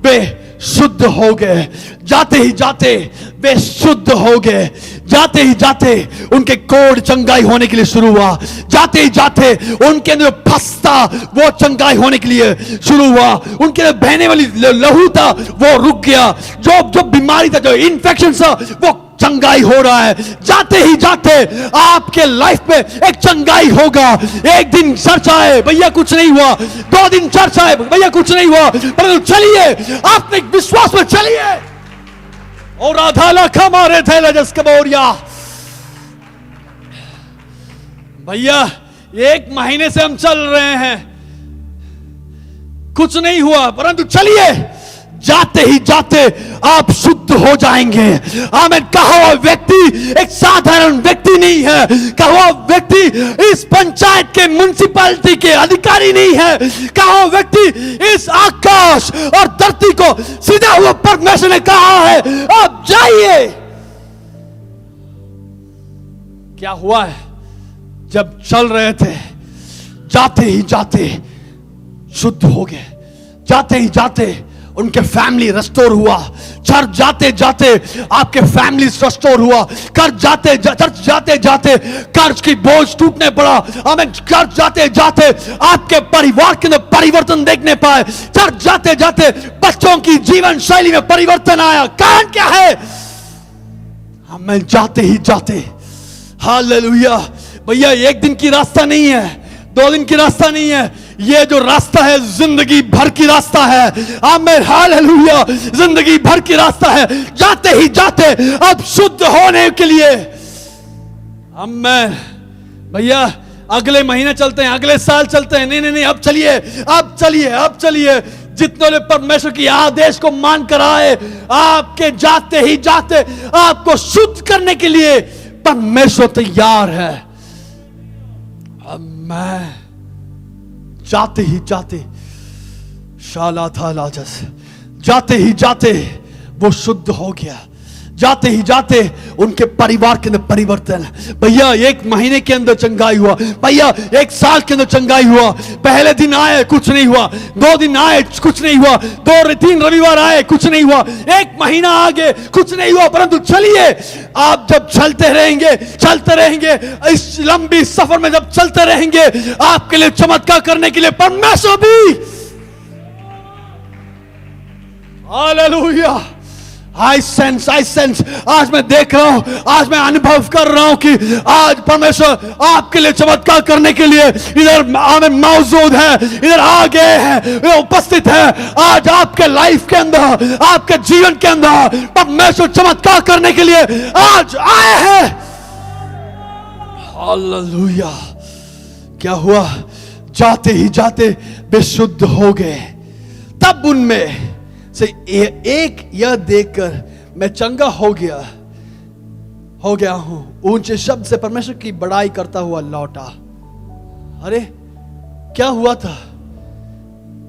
वे शुद्ध हो गए। जाते ही जाते वे शुद्ध हो गए। जाते ही जाते उनके कोढ़ चंगाई होने के लिए शुरू हुआ। जाते ही जाते उनके अंदर फंसता वो चंगाई होने के लिए शुरू हुआ। उनके अंदर बहने वाली लहू था वो रुक गया। जो बीमारी था, जो इन्फेक्शन था, वो चंगाई हो रहा है। जाते ही जाते आपके लाइफ में एक चंगाई होगा। एक दिन चर्च आए, भैया कुछ नहीं हुआ। 2 दिन चर्च आए, भैया कुछ नहीं हुआ। परंतु चलिए, आपने विश्वास में चलिए। और आधा लाख मारे थे लजस कबोरिया। भैया 1 महीने से हम चल रहे हैं, कुछ नहीं हुआ, परंतु चलिए, जाते ही जाते आप शुद्ध हो जाएंगे। आमीन। कहा हुआ व्यक्ति एक साधारण व्यक्ति नहीं है। कहा हुआ व्यक्ति इस पंचायत के, म्युनिसिपैलिटी के अधिकारी नहीं है। कहा हुआ व्यक्ति इस आकाश और धरती को सीधा हुआ परमेश्वर ने कहा है, आप जाइए। क्या हुआ है? जब चल रहे थे, जाते ही जाते शुद्ध हो गए। जाते ही जाते उनके फैमिली रेस्टोर हुआ। चर्च जाते जाते आपके फैमिली रेस्टोर हुआ। चर्च जाते जाते कर्ज की बोझ टूटने पड़ा। आमीन। चर्च जाते जाते आपके परिवार के अंदर परिवर्तन देखने पाए। चर्च जाते जाते बच्चों की जीवन शैली में परिवर्तन आया। कारण क्या है? आमीन। जाते ही जाते। हालेलुया। भैया 1 दिन की रास्ता नहीं है, 2 दिन की रास्ता नहीं है। ये जो रास्ता है जिंदगी भर की रास्ता है। आमीन। हालेलुया। जिंदगी भर की रास्ता है। जाते ही जाते अब शुद्ध होने के लिए। आमीन। भैया अगले महीने चलते हैं, अगले साल चलते हैं, नहीं, अब चलिए। जितने लोग परमेश्वर की आदेश को मान कर आए, आपके जाते ही जाते आपको शुद्ध करने के लिए परमेश्वर तैयार है। आमीन। जाते ही जाते शाला था लाजस, जाते ही जाते वो शुद्ध हो गया। जाते ही जाते उनके परिवार के अंदर परिवर्तन। भैया 1 महीने के अंदर चंगाई हुआ, भैया 1 साल के अंदर चंगाई हुआ। पहले दिन आए कुछ नहीं हुआ, 2 दिन आए कुछ नहीं हुआ, 2-3 रविवार आए कुछ नहीं हुआ, 1 महीना आगे कुछ नहीं हुआ। परंतु चलिए, आप जब चलते रहेंगे इस लंबी सफर में, जब चलते रहेंगे, आपके लिए चमत्कार करने के लिए परमेश्वर भी। हालेलुया। आई सेंस आज मैं देख रहा हूं, आज मैं अनुभव कर रहा हूं कि आज परमेश्वर आपके लिए चमत्कार करने के लिए इधर हमें मौजूद है, इधर आ गए हैं, उपस्थित है। आज आपके लाइफ के अंदर, आपके जीवन के अंदर परमेश्वर चमत्कार करने के लिए आज आए हैं। हालेलुया। क्या हुआ? जाते ही जाते वे शुद्ध हो गए। तब उनमें से एक यह देखकर मैं चंगा हो गया हूं, ऊंचे शब्द से परमेश्वर की बड़ाई करता हुआ लौटा। अरे क्या हुआ था?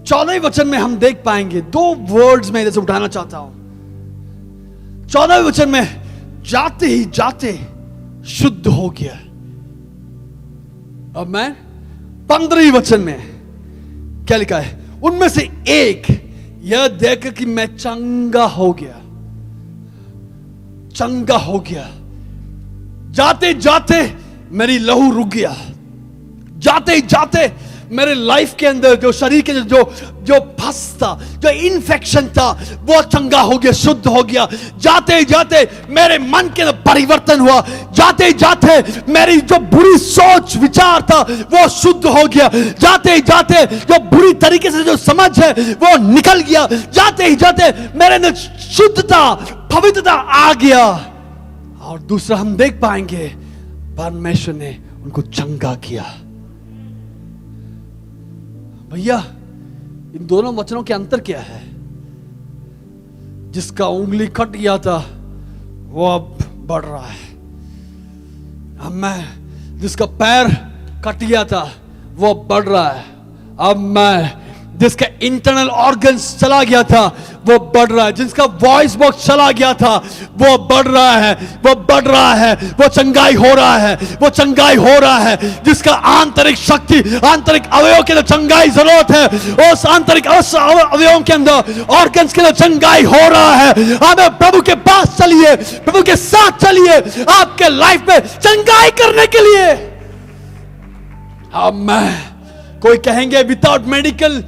14वें वचन में हम देख पाएंगे 2 वर्ड्स में जैसे उठाना चाहता हूं। 14वें वचन में जाते ही जाते शुद्ध हो गया। अब मैं 15वें वचन में क्या लिखा है? उनमें से एक यह देखकर कि मैं चंगा हो गया। जाते जाते मेरी लहू रुक गया। जाते ही जाते मेरे लाइफ के अंदर जो शरीर के जो फस था, जो इन्फेक्शन था, वो चंगा हो गया, शुद्ध हो गया। जाते ही जाते मेरे मन के अंदर परिवर्तन हुआ। जाते ही जाते मेरी जो बुरी सोच विचार था वो शुद्ध हो गया। जाते ही जाते जो बुरी तरीके से जो समझ है वो निकल गया। जाते ही जाते मेरे अंदर शुद्धता, पवित्रता आ गया। और दूसरा हम देख पाएंगे परमेश्वर ने उनको चंगा किया। भैया इन दोनों वचनों के अंतर क्या है? जिसका उंगली कट गया था वो अब बढ़ रहा है। अब मैं जिसका पैर कट गया था वो अब बढ़ रहा है। अब मैं जिसका इंटरनल ऑर्गन्स चला गया था वो बढ़ रहा है। जिसका वॉइस बॉक्स चला गया था वो बढ़ रहा है, वो बढ़ रहा है, वो चंगाई हो रहा है, वो चंगाई हो रहा है। जिसका आंतरिक शक्ति, आंतरिक अवयव के अंदर चंगाई जरूरत है, उस आंतरिक अवयवों के अंदर, ऑर्गन्स के अंदर चंगाई हो रहा है। हमें प्रभु के पास चलिए, प्रभु के साथ चलिए, आपके लाइफ में चंगाई करने के लिए। अब मैं कोई कहेंगे विदाउट मेडिकल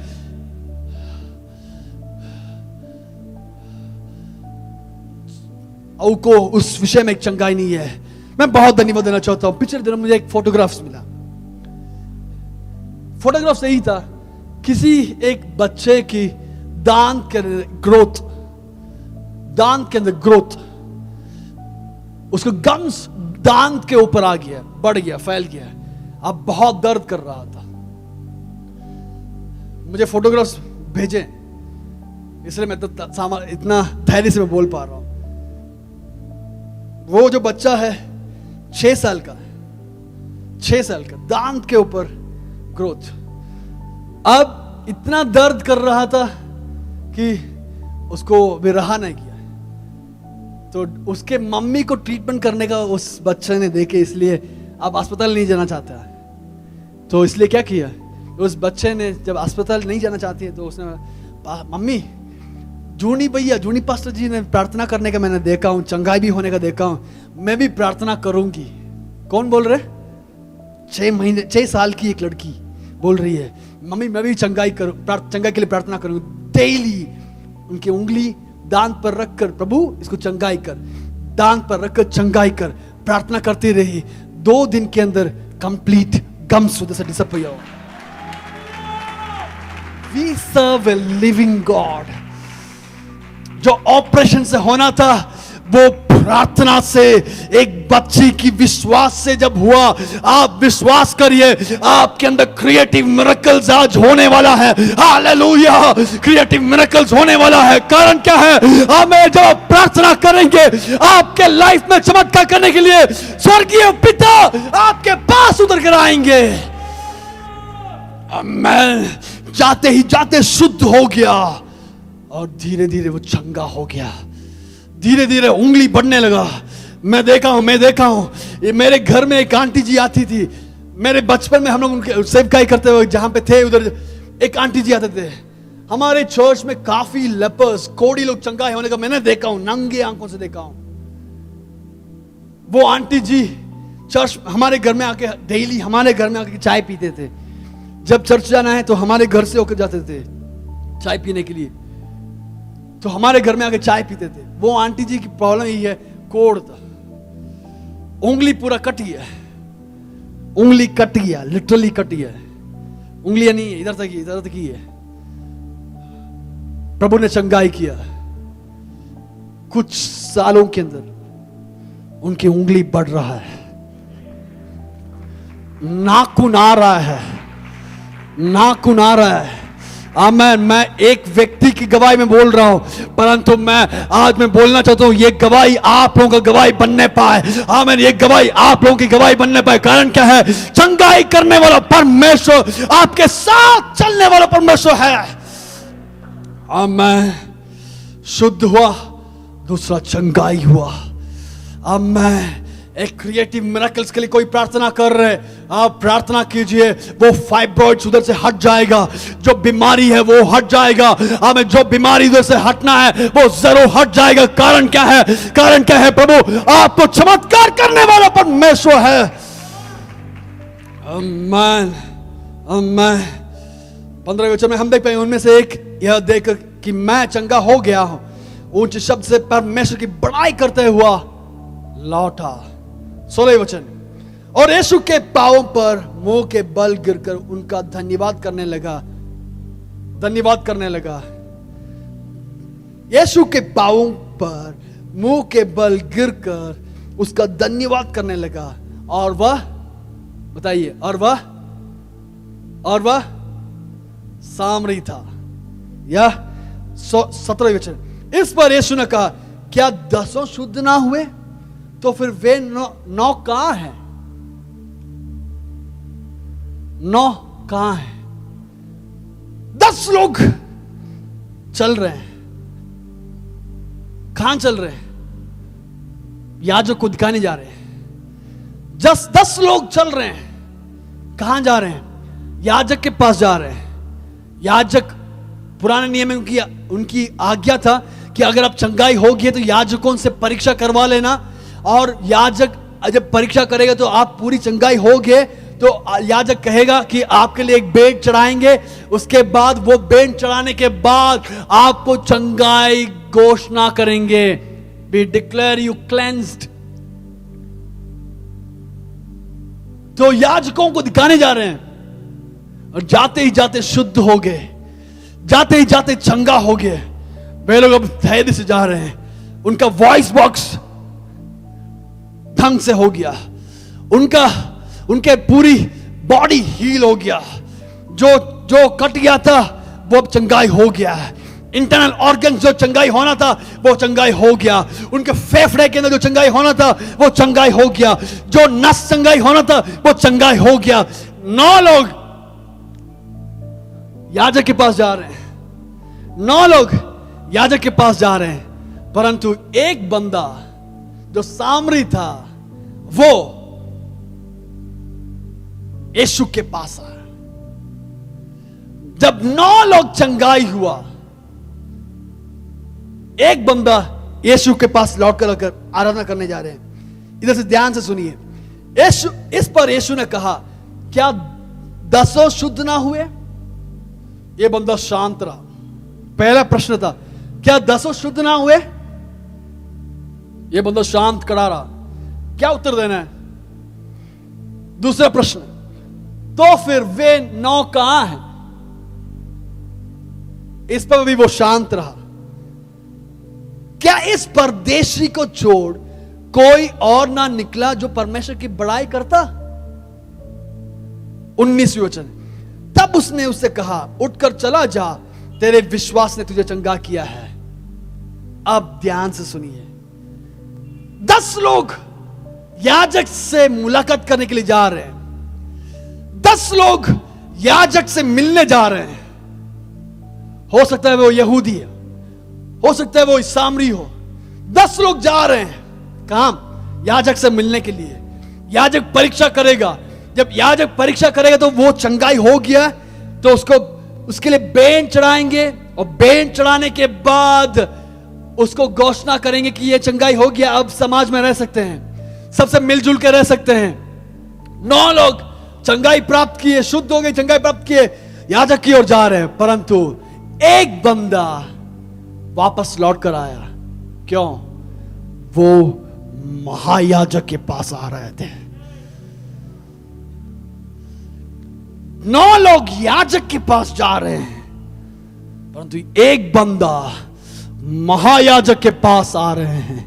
को उस विषय में एक चंगाई नहीं है। मैं बहुत धन्यवाद देना चाहता हूं। पिछले दिनों मुझे एक फोटोग्राफ्स मिला। फोटोग्राफ यही था, किसी एक बच्चे की दांत के अंदर ग्रोथ, उसको गम्स दांत के ऊपर आ गया, बढ़ गया, फैल गया। अब बहुत दर्द कर रहा था। मुझे फोटोग्राफ्स भेजे, इसलिए मैं तो इतना धैर्य से मैं बोल पा रहा हूं। वो जो बच्चा है 6 साल का, 6 साल का, दांत के ऊपर ग्रोथ। अब इतना दर्द कर रहा था कि उसको भी रहा नहीं किया। तो उसके मम्मी को ट्रीटमेंट करने का उस बच्चे ने देखे, इसलिए अब अस्पताल नहीं जाना चाहता है। तो इसलिए क्या किया, उस बच्चे ने जब अस्पताल नहीं जाना चाहती है तो उसने, मम्मी जूनी पास्टर जी ने प्रार्थना करने का मैंने देखा हूं, चंगाई भी होने का देखा हूं, मैं भी प्रार्थना करूंगी। कौन बोल रहे? 6 साल की एक लड़की बोल रही है, मम्मी मैं भी चंगाई के लिए प्रार्थना करूंगी। डेली उनकी उंगली दांत पर रखकर, प्रभु इसको चंगाई कर, दांत पर रखकर चंगाई कर, प्रार्थना करती रही। 2 दिन के अंदर कंप्लीट गम्स से disappear. We serve a living God. जो ऑपरेशन से होना था वो प्रार्थना से, एक बच्ची की विश्वास से जब हुआ। आप विश्वास करिए, आपके अंदर क्रिएटिव मिरेकल्स आज होने वाला है। हालेलुया, क्रिएटिव मिरेकल्स होने वाला है। कारण क्या है? हमें जब प्रार्थना करेंगे, आपके लाइफ में चमत्कार करने के लिए स्वर्गीय पिता आपके पास उतर कर आएंगे। मैं जाते ही जाते शुद्ध हो गया और धीरे धीरे वो चंगा हो गया। धीरे धीरे उंगली बढ़ने लगा। मैं देखा हूं, ये मेरे घर में एक आंटी जी आती थी। मेरे बचपन में हम लोग उनके सेवकाई करते हुए जहां पे थे, उधर एक आंटी जी आते थे। हमारे चर्च में काफी लेपर्स, कोढ़ी लोग चंगाई होने का मैंने देखा हूं, नंगे आंखों से देखा हूं। वो आंटी जी चर्च हमारे घर में आके डेली हमारे घर में आके चाय पीते थे। जब चर्च जाना है तो हमारे घर से होकर जाते थे चाय पीने के लिए, तो हमारे घर में आके चाय पीते थे। वो आंटी जी की प्रॉब्लम यही है, कोढ़ था, उंगली पूरा कट गया, उंगली कट गया, लिटरली कट गया। उंगलियां नहीं है, इधर तक ही है। प्रभु ने चंगाई किया। कुछ सालों के अंदर उनकी उंगली बढ़ रहा है, नाखून आ रहा है, नाखून आ रहा है। आमेन। मैं एक व्यक्ति की गवाही में बोल रहा हूं, परंतु आज मैं बोलना चाहता हूं, ये गवाही आप लोगों का गवाही बनने पाए। आमेन। ये गवाही आप लोगों की गवाही बनने पाए। कारण क्या है? चंगाई करने वाला परमेश्वर, आपके साथ चलने वाला परमेश्वर है। आमेन। शुद्ध हुआ, दूसरा चंगाई हुआ। आमेन। एक क्रिएटिव मिरेकल्स के लिए कोई प्रार्थना कर रहे, आप प्रार्थना कीजिए, वो फाइब्रॉइड्स उधर से हट जाएगा, जो बीमारी है वो हट जाएगा। हमें जो बीमारी उधर से हटना है वो जरूर हट जाएगा। कारण क्या है? कारण क्या है? प्रभु आपको चमत्कार करने वाला परमेश्वर है। आमीन, आमीन। 15 वचन में हम देख पाएंगे, उनमें से एक यह देखकर कि मैं चंगा हो गया हूं, ऊंचे शब्द से परमेश्वर की बड़ाई करते हुआ लौटा। 16 वचन, और यीशु के पांवों पर मुंह के बल गिरकर उनका धन्यवाद करने लगा। धन्यवाद करने लगा। यीशु के पांवों पर मुंह के बल गिरकर उसका धन्यवाद करने लगा। और वह, बताइए, और वह सामरी था। यह 17 वचन, इस पर यीशु ने कहा, क्या 10 शुद्ध ना हुए? तो फिर वे 9 कहां हैं? 9 कहां हैं? 10 लोग चल रहे हैं। कहां चल रहे हैं? याजक को दिखाने जा रहे हैं। 10 लोग चल रहे हैं। कहां जा रहे हैं? याजक के पास जा रहे हैं। याजक, पुराने नियम में उनकी आज्ञा था कि अगर आप चंगाई होगी तो याजकों से परीक्षा करवा लेना, और याजक जब परीक्षा करेगा तो आप पूरी चंगाई होगे तो याजक कहेगा कि आपके लिए एक भेंट चढ़ाएंगे। उसके बाद वो भेंट चढ़ाने के बाद आपको चंगाई घोषणा करेंगे। We declare you cleansed। तो याजकों को दिखाने जा रहे हैं, और जाते ही जाते शुद्ध हो गए, जाते ही जाते चंगा हो गए। वे लोग अब धैर्य से जा रहे हैं। उनका वॉइस बॉक्स ढंग से हो गया, उनके पूरी बॉडी हील हो गया। जो कट गया था वो अब चंगाई हो गया है। इंटरनल ऑर्गन जो चंगाई होना था वो चंगाई हो गया। उनके फेफड़े के अंदर जो चंगाई होना था वो चंगाई हो गया। जो नस चंगाई होना था वो चंगाई हो गया। 9 लोग याजक के पास जा रहे हैं। 9 लोग याजक के पास जा रहे हैं, परंतु एक बंदा जो सामरी था वो यीशु के पास आया। जब 9 लोग चंगाई हुआ, एक बंदा यीशु के पास लौट कर आराधना करने जा रहे हैं। इधर से ध्यान से सुनिए। इस पर यीशु ने कहा, क्या 10 शुद्ध ना हुए? यह बंदा शांत रहा। पहला प्रश्न था, क्या 10 शुद्ध ना हुए? यह बंदा शांत खड़ा रहा। क्या उत्तर देना है? दूसरा प्रश्न, तो फिर वे 9 कहां हैं? इस पर भी वो शांत रहा। क्या इस परदेशी को छोड़ कोई और ना निकला जो परमेश्वर की बड़ाई करता? 19वें वचन, तब उसने उससे कहा, उठकर चला जा, तेरे विश्वास ने तुझे चंगा किया है। अब ध्यान से सुनिए। 10 लोग याजक से मुलाकात करने के लिए जा रहे हैं। 10 लोग याजक से मिलने जा रहे हैं। हो सकता है वो यहूदी है, हो सकता है वो सामरी हो। 10 लोग जा रहे हैं कहां? याजक से मिलने के लिए। याजक परीक्षा करेगा। जब याजक परीक्षा करेगा तो वो चंगाई हो गया तो उसके लिए बेन चढ़ाएंगे, और बेन चढ़ाने के बाद उसको घोषणा करेंगे कि ये चंगाई हो गया, अब समाज में रह सकते हैं, सबसे मिलजुल के रह सकते हैं। 9 लोग चंगाई प्राप्त किए, शुद्ध हो गए, चंगाई प्राप्त किए, याजक की ओर जा रहे हैं, परंतु एक बंदा वापस लौट कर आया। क्यों? वो महायाजक के पास आ रहे थे। 9 लोग याजक के पास जा रहे हैं, परंतु एक बंदा महायाजक के पास आ रहे हैं।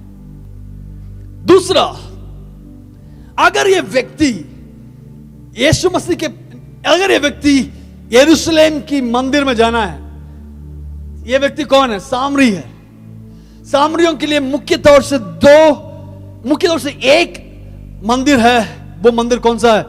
दूसरा, अगर ये व्यक्ति यीशु मसीह के, अगर ये व्यक्ति यरूशलेम की मंदिर में जाना है, ये व्यक्ति कौन है? सामरी है। सामरियों के लिए मुख्य तौर से एक मंदिर है। वो मंदिर कौन सा है?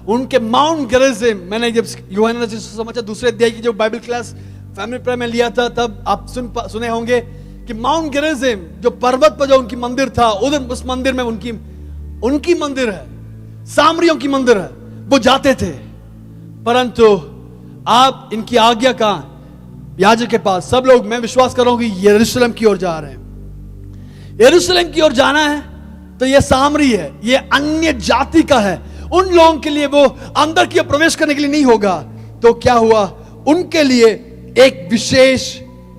उनके माउंट गेरिज़िम। मैंने जब यूहन्ना से समाचार दूसरे अध्याय की जो बाइबल क्लास फैमिली प्रेयर में लिया था, तब आप सुने होंगे कि माउंट गेरिज़िम जो पर्वत पर जो उनकी मंदिर था, उधर उस मंदिर में उनकी मंदिर है, सामरियों की मंदिर है, वो जाते थे। परंतु आप इनकी आज्ञा कहां? याजक के पास। सब लोग, मैं विश्वास कर रहा हूं कि यरूशलेम की ओर जा रहे हैं। यरूशलेम की ओर जाना है तो यह सामरी है, यह अन्य जाति का है। उन लोगों के लिए वो अंदर की ओर प्रवेश करने के लिए नहीं होगा। तो क्या हुआ? उनके लिए एक विशेष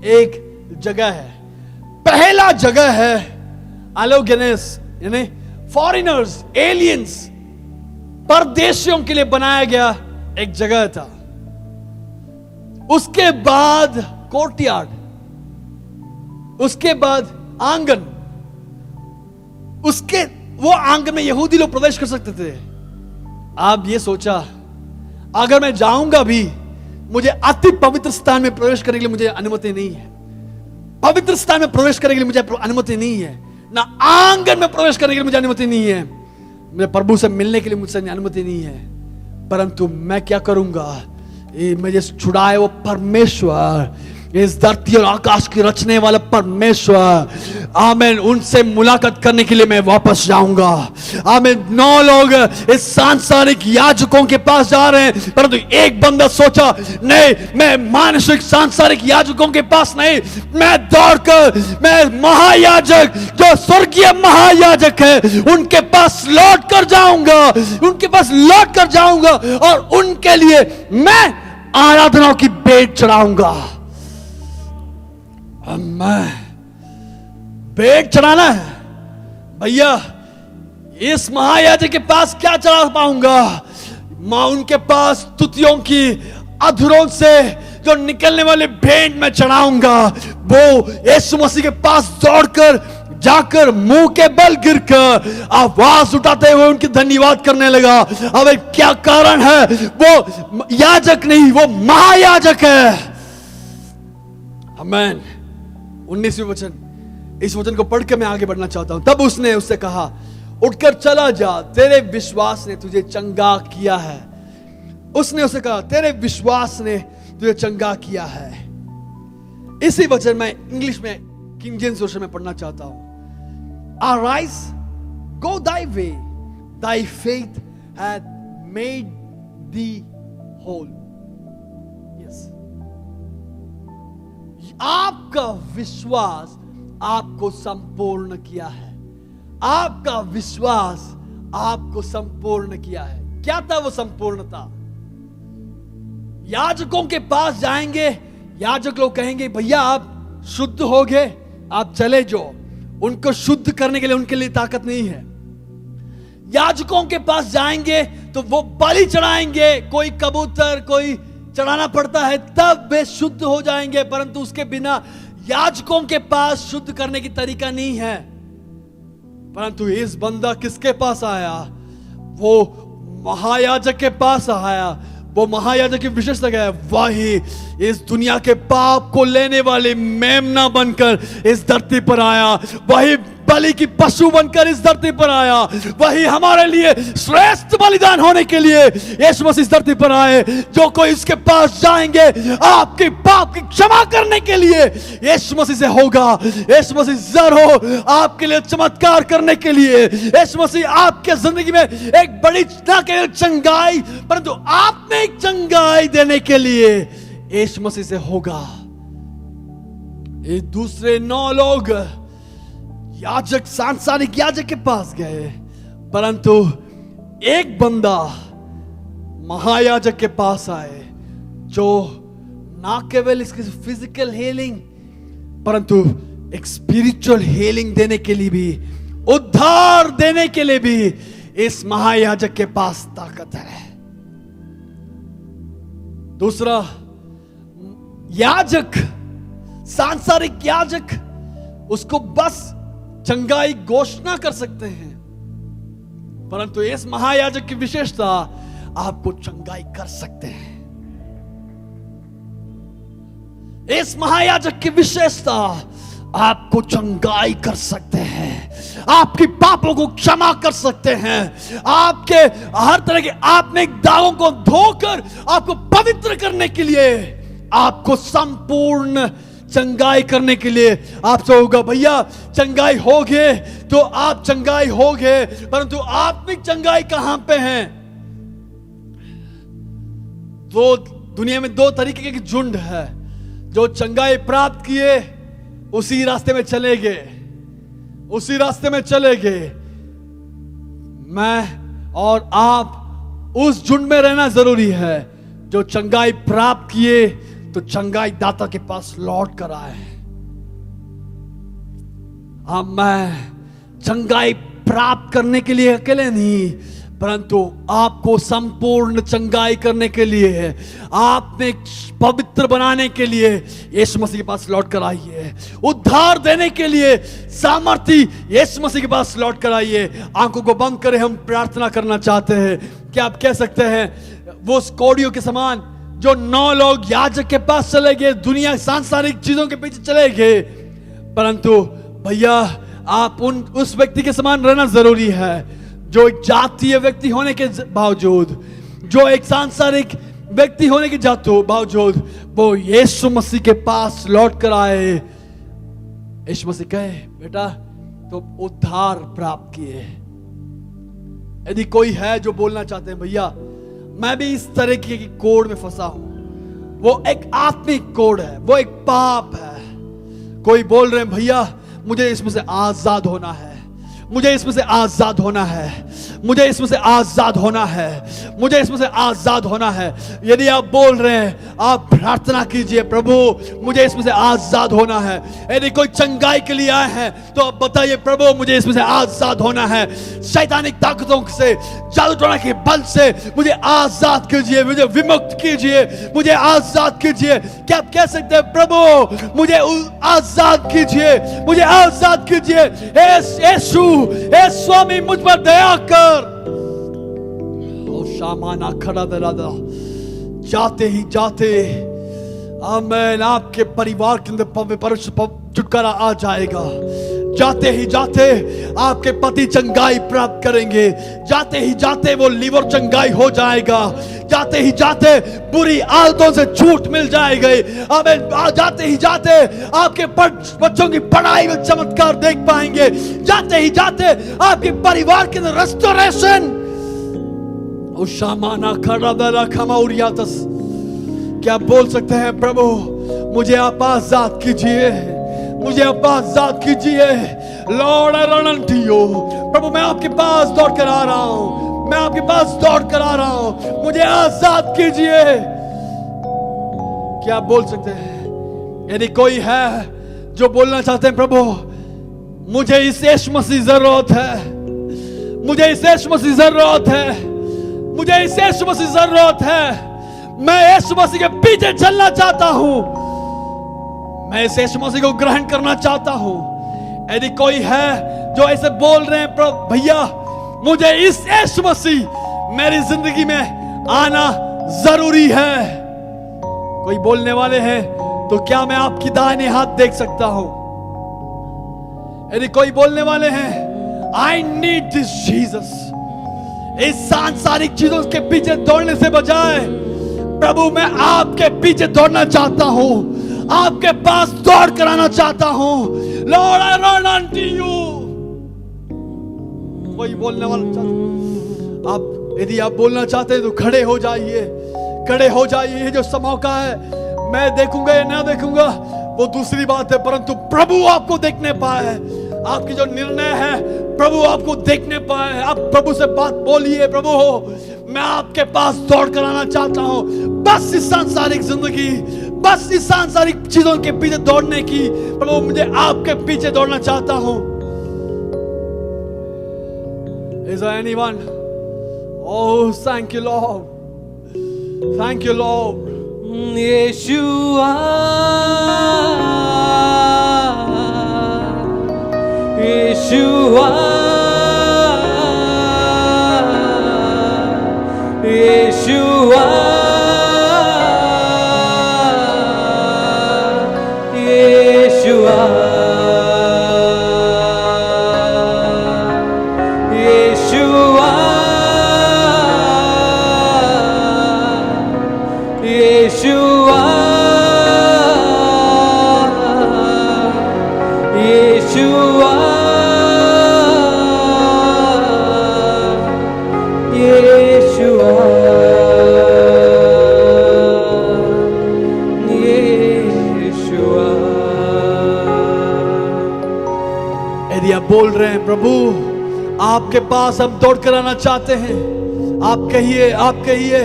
एक जगह है। पहला जगह है एलोगेनेस, यानी फॉरेनर्स, एलियंस, परदेशियों के लिए बनाया गया एक जगह था। उसके बाद कोर्टयार्ड, उसके बाद आंगन, उसके वो आंगन में यहूदी लोग प्रवेश कर सकते थे। आप ये सोचा, अगर मैं जाऊंगा भी, मुझे अति पवित्र स्थान में प्रवेश करने के लिए मुझे अनुमति नहीं है। पवित्र स्थान में प्रवेश करने के लिए मुझे अनुमति नहीं है, ना आंगन में प्रवेश करने के लिए मुझे अनुमति नहीं है, मुझे प्रभु से मिलने के लिए मुझसे अनुमति नहीं है। परंतु मैं क्या करूंगा? मुझे छुड़ाए वो परमेश्वर, इस धरती और आकाश की रचने वाला परमेश्वर, आमीन, उनसे मुलाकात करने के लिए मैं वापस जाऊंगा। आमीन। 9 लोग इस सांसारिक याजकों के पास जा रहे हैं, परंतु एक बंदा सोचा, नहीं, मैं मानसिक सांसारिक याजकों के पास नहीं, मैं दौड़कर मैं महायाजक, जो स्वर्गीय महायाजक है, उनके पास लौट कर जाऊंगा, उनके पास लौट कर जाऊंगा और उनके लिए मैं आराधनाओं की भेंट चढ़ाऊंगा। मैं भेंट चढ़ाना है भैया, इस महायाजक के पास क्या चढ़ा पाऊंगा? मैं उनके पास स्तुतियों की अधरों से जो निकलने वाले भेंट में चढ़ाऊंगा। वो यीशु मसीह के पास दौड़कर जाकर मुंह के बल गिरकर आवाज उठाते हुए उनकी धन्यवाद करने लगा। अब क्या कारण है? वो याजक नहीं, वो महायाजक है। आमीन। 19वें वचन, इस वचन को पढ़ के मैं आगे बढ़ना चाहता हूं। तब उसने उससे कहा, उठकर चला जा, तेरे विश्वास ने तुझे चंगा किया है। उसने उसे कहा, तेरे विश्वास ने तुझे चंगा किया है। इसी वचन मैं इंग्लिश में किंग जेम्स वर्जन में पढ़ना चाहता हूं। Arise, go thy way, thy faith hath made thee whole. Yes. आपका विश्वास आपको संपूर्ण किया है। आपका विश्वास आपको संपूर्ण किया है। क्या था वो संपूर्णता? याजकों के पास जाएंगे, याजक लोग कहेंगे, भैया आप शुद्ध हो गए, आप चले जाओ। उनको शुद्ध करने के लिए उनके लिए ताकत नहीं है। याजकों के पास जाएंगे तो वो बलि चढ़ाएंगे, कोई कबूतर कोई चढ़ाना पड़ता है, तब वे शुद्ध हो जाएंगे। परंतु उसके बिना याजकों के पास शुद्ध करने की तरीका नहीं है। परंतु इस बंदा किसके पास आया? वो महायाजक के पास आया। वो महायाजक की विशेषता है, वही इस दुनिया के पाप को लेने वाले मेमना बनकर इस धरती पर आया। वही बलि की पशु बनकर इस धरती पर आया, वही हमारे लिए श्रेष्ठ बलिदान होने के लिए यीशु मसीह इस धरती पर आए। जो कोई इसके पास जाएंगे आपके पाप की क्षमा करने के लिए यीशु मसीह से होगा। यीशु मसीह जर हो आपके लिए चमत्कार करने के लिए। यीशु मसीह आपके जिंदगी में एक बड़ी ना केवल चंगाई परंतु आप में एक चंगाई देने के लिए यीशु मसीह से होगा। ये दूसरे 9 लोग याजक, सांसारिक याजक के पास गए, परंतु एक बंदा महायाजक के पास आए जो ना केवल इसकी फिजिकल हीलिंग परंतु एक स्पिरिचुअल हीलिंग देने के लिए भी, उद्धार देने के लिए भी इस महायाजक के पास ताकत है। दूसरा याजक, सांसारिक याजक, उसको बस चंगाई घोषणा कर सकते हैं, परंतु इस महायाजक की विशेषता आपको चंगाई कर सकते हैं। इस महायाजक की विशेषता आपको चंगाई कर सकते हैं, आपके पापों को क्षमा कर सकते हैं, आपके हर तरह के आत्मिक दागों को धोकर आपको पवित्र करने के लिए, आपको संपूर्ण चंगाई करने के लिए। आपसे होगा भैया चंगाई हो गए तो आप चंगाई हो गए, परंतु आत्मिक चंगाई कहां पे है? तो दुनिया में 2 तरीके के झुंड है। जो चंगाई प्राप्त किए उसी रास्ते में चले गए, उसी रास्ते में चले गए। मैं और आप उस झुंड में रहना जरूरी है जो चंगाई प्राप्त किए तो चंगाई दाता के पास लौट कर आए। मैं चंगाई प्राप्त करने के लिए अकेले नहीं, परंतु आपको संपूर्ण चंगाई करने के लिए, आप में पवित्र बनाने के लिए यीशु मसीह के पास लौट कर आइए। उद्धार देने के लिए सामर्थ्य यीशु मसीह के पास लौट कर आइए। आंखों को बंद करें, हम प्रार्थना करना चाहते हैं। क्या आप कह सकते हैं वो कौड़ियों के समान जो 9 लोग याजक के पास चले गए, दुनिया सांसारिक चीजों के पीछे चले गए, परंतु भैया आप उस व्यक्ति के समान रहना जरूरी है जो एक जातीय व्यक्ति होने के बावजूद, जो एक सांसारिक व्यक्ति होने के बावजूद वो यीशु मसीह के पास लौट कर आए। यीशु मसीह कहे बेटा तो उद्धार प्राप्त किए। यदि कोई है जो बोलना चाहते हैं भैया मैं भी इस तरीके की कोड में फंसा हूं, वो एक आत्मिक कोड है, वो एक पाप है। कोई बोल रहे हैं भैया मुझे इसमें से आजाद होना है, मुझे इसमें से आजाद होना है, मुझे इसमें से आजाद होना है, मुझे इसमें से आजाद होना है। यदि आप बोल रहे हैं आप प्रार्थना कीजिए प्रभु मुझे इसमें से आजाद होना है। यदि कोई चंगाई के लिए आए हैं तो आप बताइए प्रभु मुझे इसमें से आजाद होना है। शैतानिक ताकतों से, जादू टोना के बल से मुझे आजाद कीजिए, मुझे विमुक्त कीजिए, मुझे आजाद कीजिए। क्या आप कह सकते हैं प्रभु मुझे आजाद कीजिए, मुझे आजाद कीजिए। यीशु हे स्वामी मुझ पर दया कर। ओ शामाना खड़ा दरादा जाते ही जाते आमेन आपके परिवार के अंदर छुटकारा आ जाएगा। जाते ही जाते आपके पति चंगाई प्राप्त करेंगे, जाते ही जाते वो लीवर चंगाई हो जाएगा, जाते ही जाते बुरी आदतों से छूट मिल जाएगी। आमेन। जाते ही जाते आपके बच्चों की पढ़ाई में चमत्कार देख पाएंगे, जाते ही जाते आपके परिवार के अंदर रेस्टोरेशन। उशामाना खड़ा दरा खमाउरियातस। क्या बोल सकते हैं प्रभु मुझे आप आजाद कीजिए, मुझे आप आजाद कीजिए। Lord I run to you. प्रभु मैं आपके पास दौड़ कर आ रहा हूं, मैं आपके पास दौड़ कर आ रहा हूं, मुझे आजाद कीजिए। क्या बोल सकते हैं? यदि कोई है जो बोलना चाहते हैं प्रभु मुझे इस यीशु मसीह जरूरत है, मुझे इस यीशु मसीह जरूरत है, मुझे इस यीशु मसीह जरूरत है, मैं यीशु मसीह के पीछे चलना चाहता हूं, मैं इस यीशु मसीह को ग्रहण करना चाहता हूं। यदि कोई है जो ऐसे बोल रहे हैं भैया मुझे इस यीशु मसीह मेरी जिंदगी में आना जरूरी है, कोई बोलने वाले हैं तो क्या मैं आपकी दाहिने हाथ देख सकता हूं? यदि कोई बोलने वाले हैं आई नीड दिस जीसस, इस सांसारिक चीजों के पीछे दौड़ने से बजाय प्रभु मैं आपके पीछे दौड़ना चाहता हूं, आपके पास दौड़ कराना चाहता हूं। Lord I run unto you. कोई बोलने वाला चाहता, आप यदि आप बोलना चाहते हैं तो खड़े हो जाइए, खड़े हो जाइए। ये जो मौका है, मैं देखूंगा या ना देखूंगा वो दूसरी बात है, परंतु प्रभु आपको देखने पाए, आपकी जो निर्णय है प्रभु आपको देखने पाए। आप प्रभु से बात बोलिए, प्रभु हो मैं आपके पास दौड़ कर आना चाहता हूं, बस इस सांसारिक जिंदगी, बस इस सांसारिक चीजों के पीछे दौड़ने की, प्रभु मुझे आपके पीछे दौड़ना चाहता हूं। Is there anyone? Oh, thank you, Lord. Thank you, Lord. Yeshua, Yeshua, Yeshua, Yeshua, Yeshua, Yeshua, Yeshua, Yeshua, Yeshua। यदि आप बोल रहे हैं प्रभु आपके पास हम दौड़ कर आना चाहते हैं, आप कहिए, आप कहिए,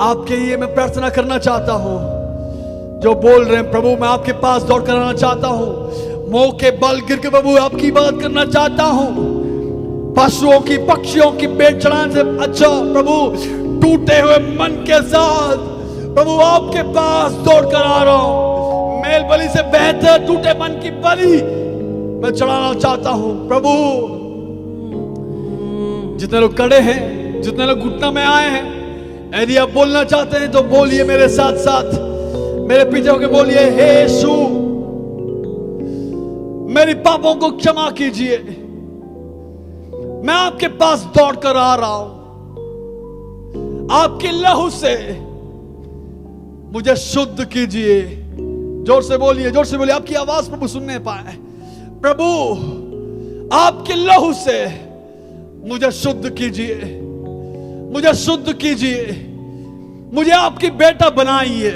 आप कहिए मैं प्रार्थना करना चाहता हूं। जो बोल रहे हैं प्रभु मैं आपके पास दौड़ कर आना चाहता हूं, मुंह के बल गिर के प्रभु आपकी बात करना चाहता हूं। पशुओं की, पक्षियों की पेट चढ़ाने से अच्छा प्रभु टूटे हुए मन के साथ प्रभु आपके पास दौड़ कर आ रहा हूं। मेल बलि से बेहतर टूटे मन की बलि मैं चढ़ाना चाहता हूं। प्रभु जितने लोग खड़े हैं, जितने लोग घुटना में आए हैं, यदि आप बोलना चाहते हैं तो बोलिए मेरे साथ साथ, मेरे पीछे होकर बोलिए, हे यीशु मेरे पापों को क्षमा कीजिए, मैं आपके पास दौड़ कर आ रहा हूं, आपके लहू से मुझे शुद्ध कीजिए। जोर से बोलिए, जोर से बोलिए, आपकी आवाज प्रभु सुनने पाए। प्रभु आपके लहू से मुझे शुद्ध कीजिए, मुझे शुद्ध कीजिए, मुझे आपकी बेटा बनाइए।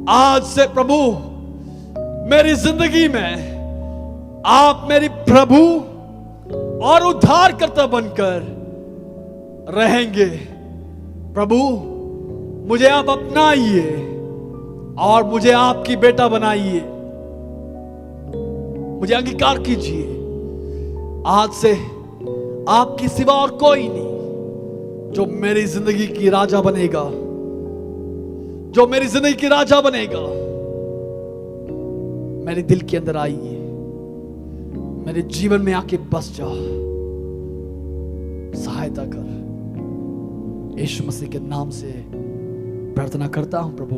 आज से प्रभु मेरी जिंदगी में आप मेरी प्रभु और उद्धारकर्ता बनकर रहेंगे। प्रभु मुझे आप अपनाइए और मुझे आपकी बेटा बनाइए, मुझे अंगीकार कीजिए। आज से आपके सिवा और कोई नहीं जो मेरी जिंदगी की राजा बनेगा, जो मेरी जिंदगी की राजा बनेगा। मेरे दिल के अंदर आइए, मेरे जीवन में आके बस जा, सहायता कर। यीशु मसीह के नाम से प्रार्थना करता हूं प्रभु,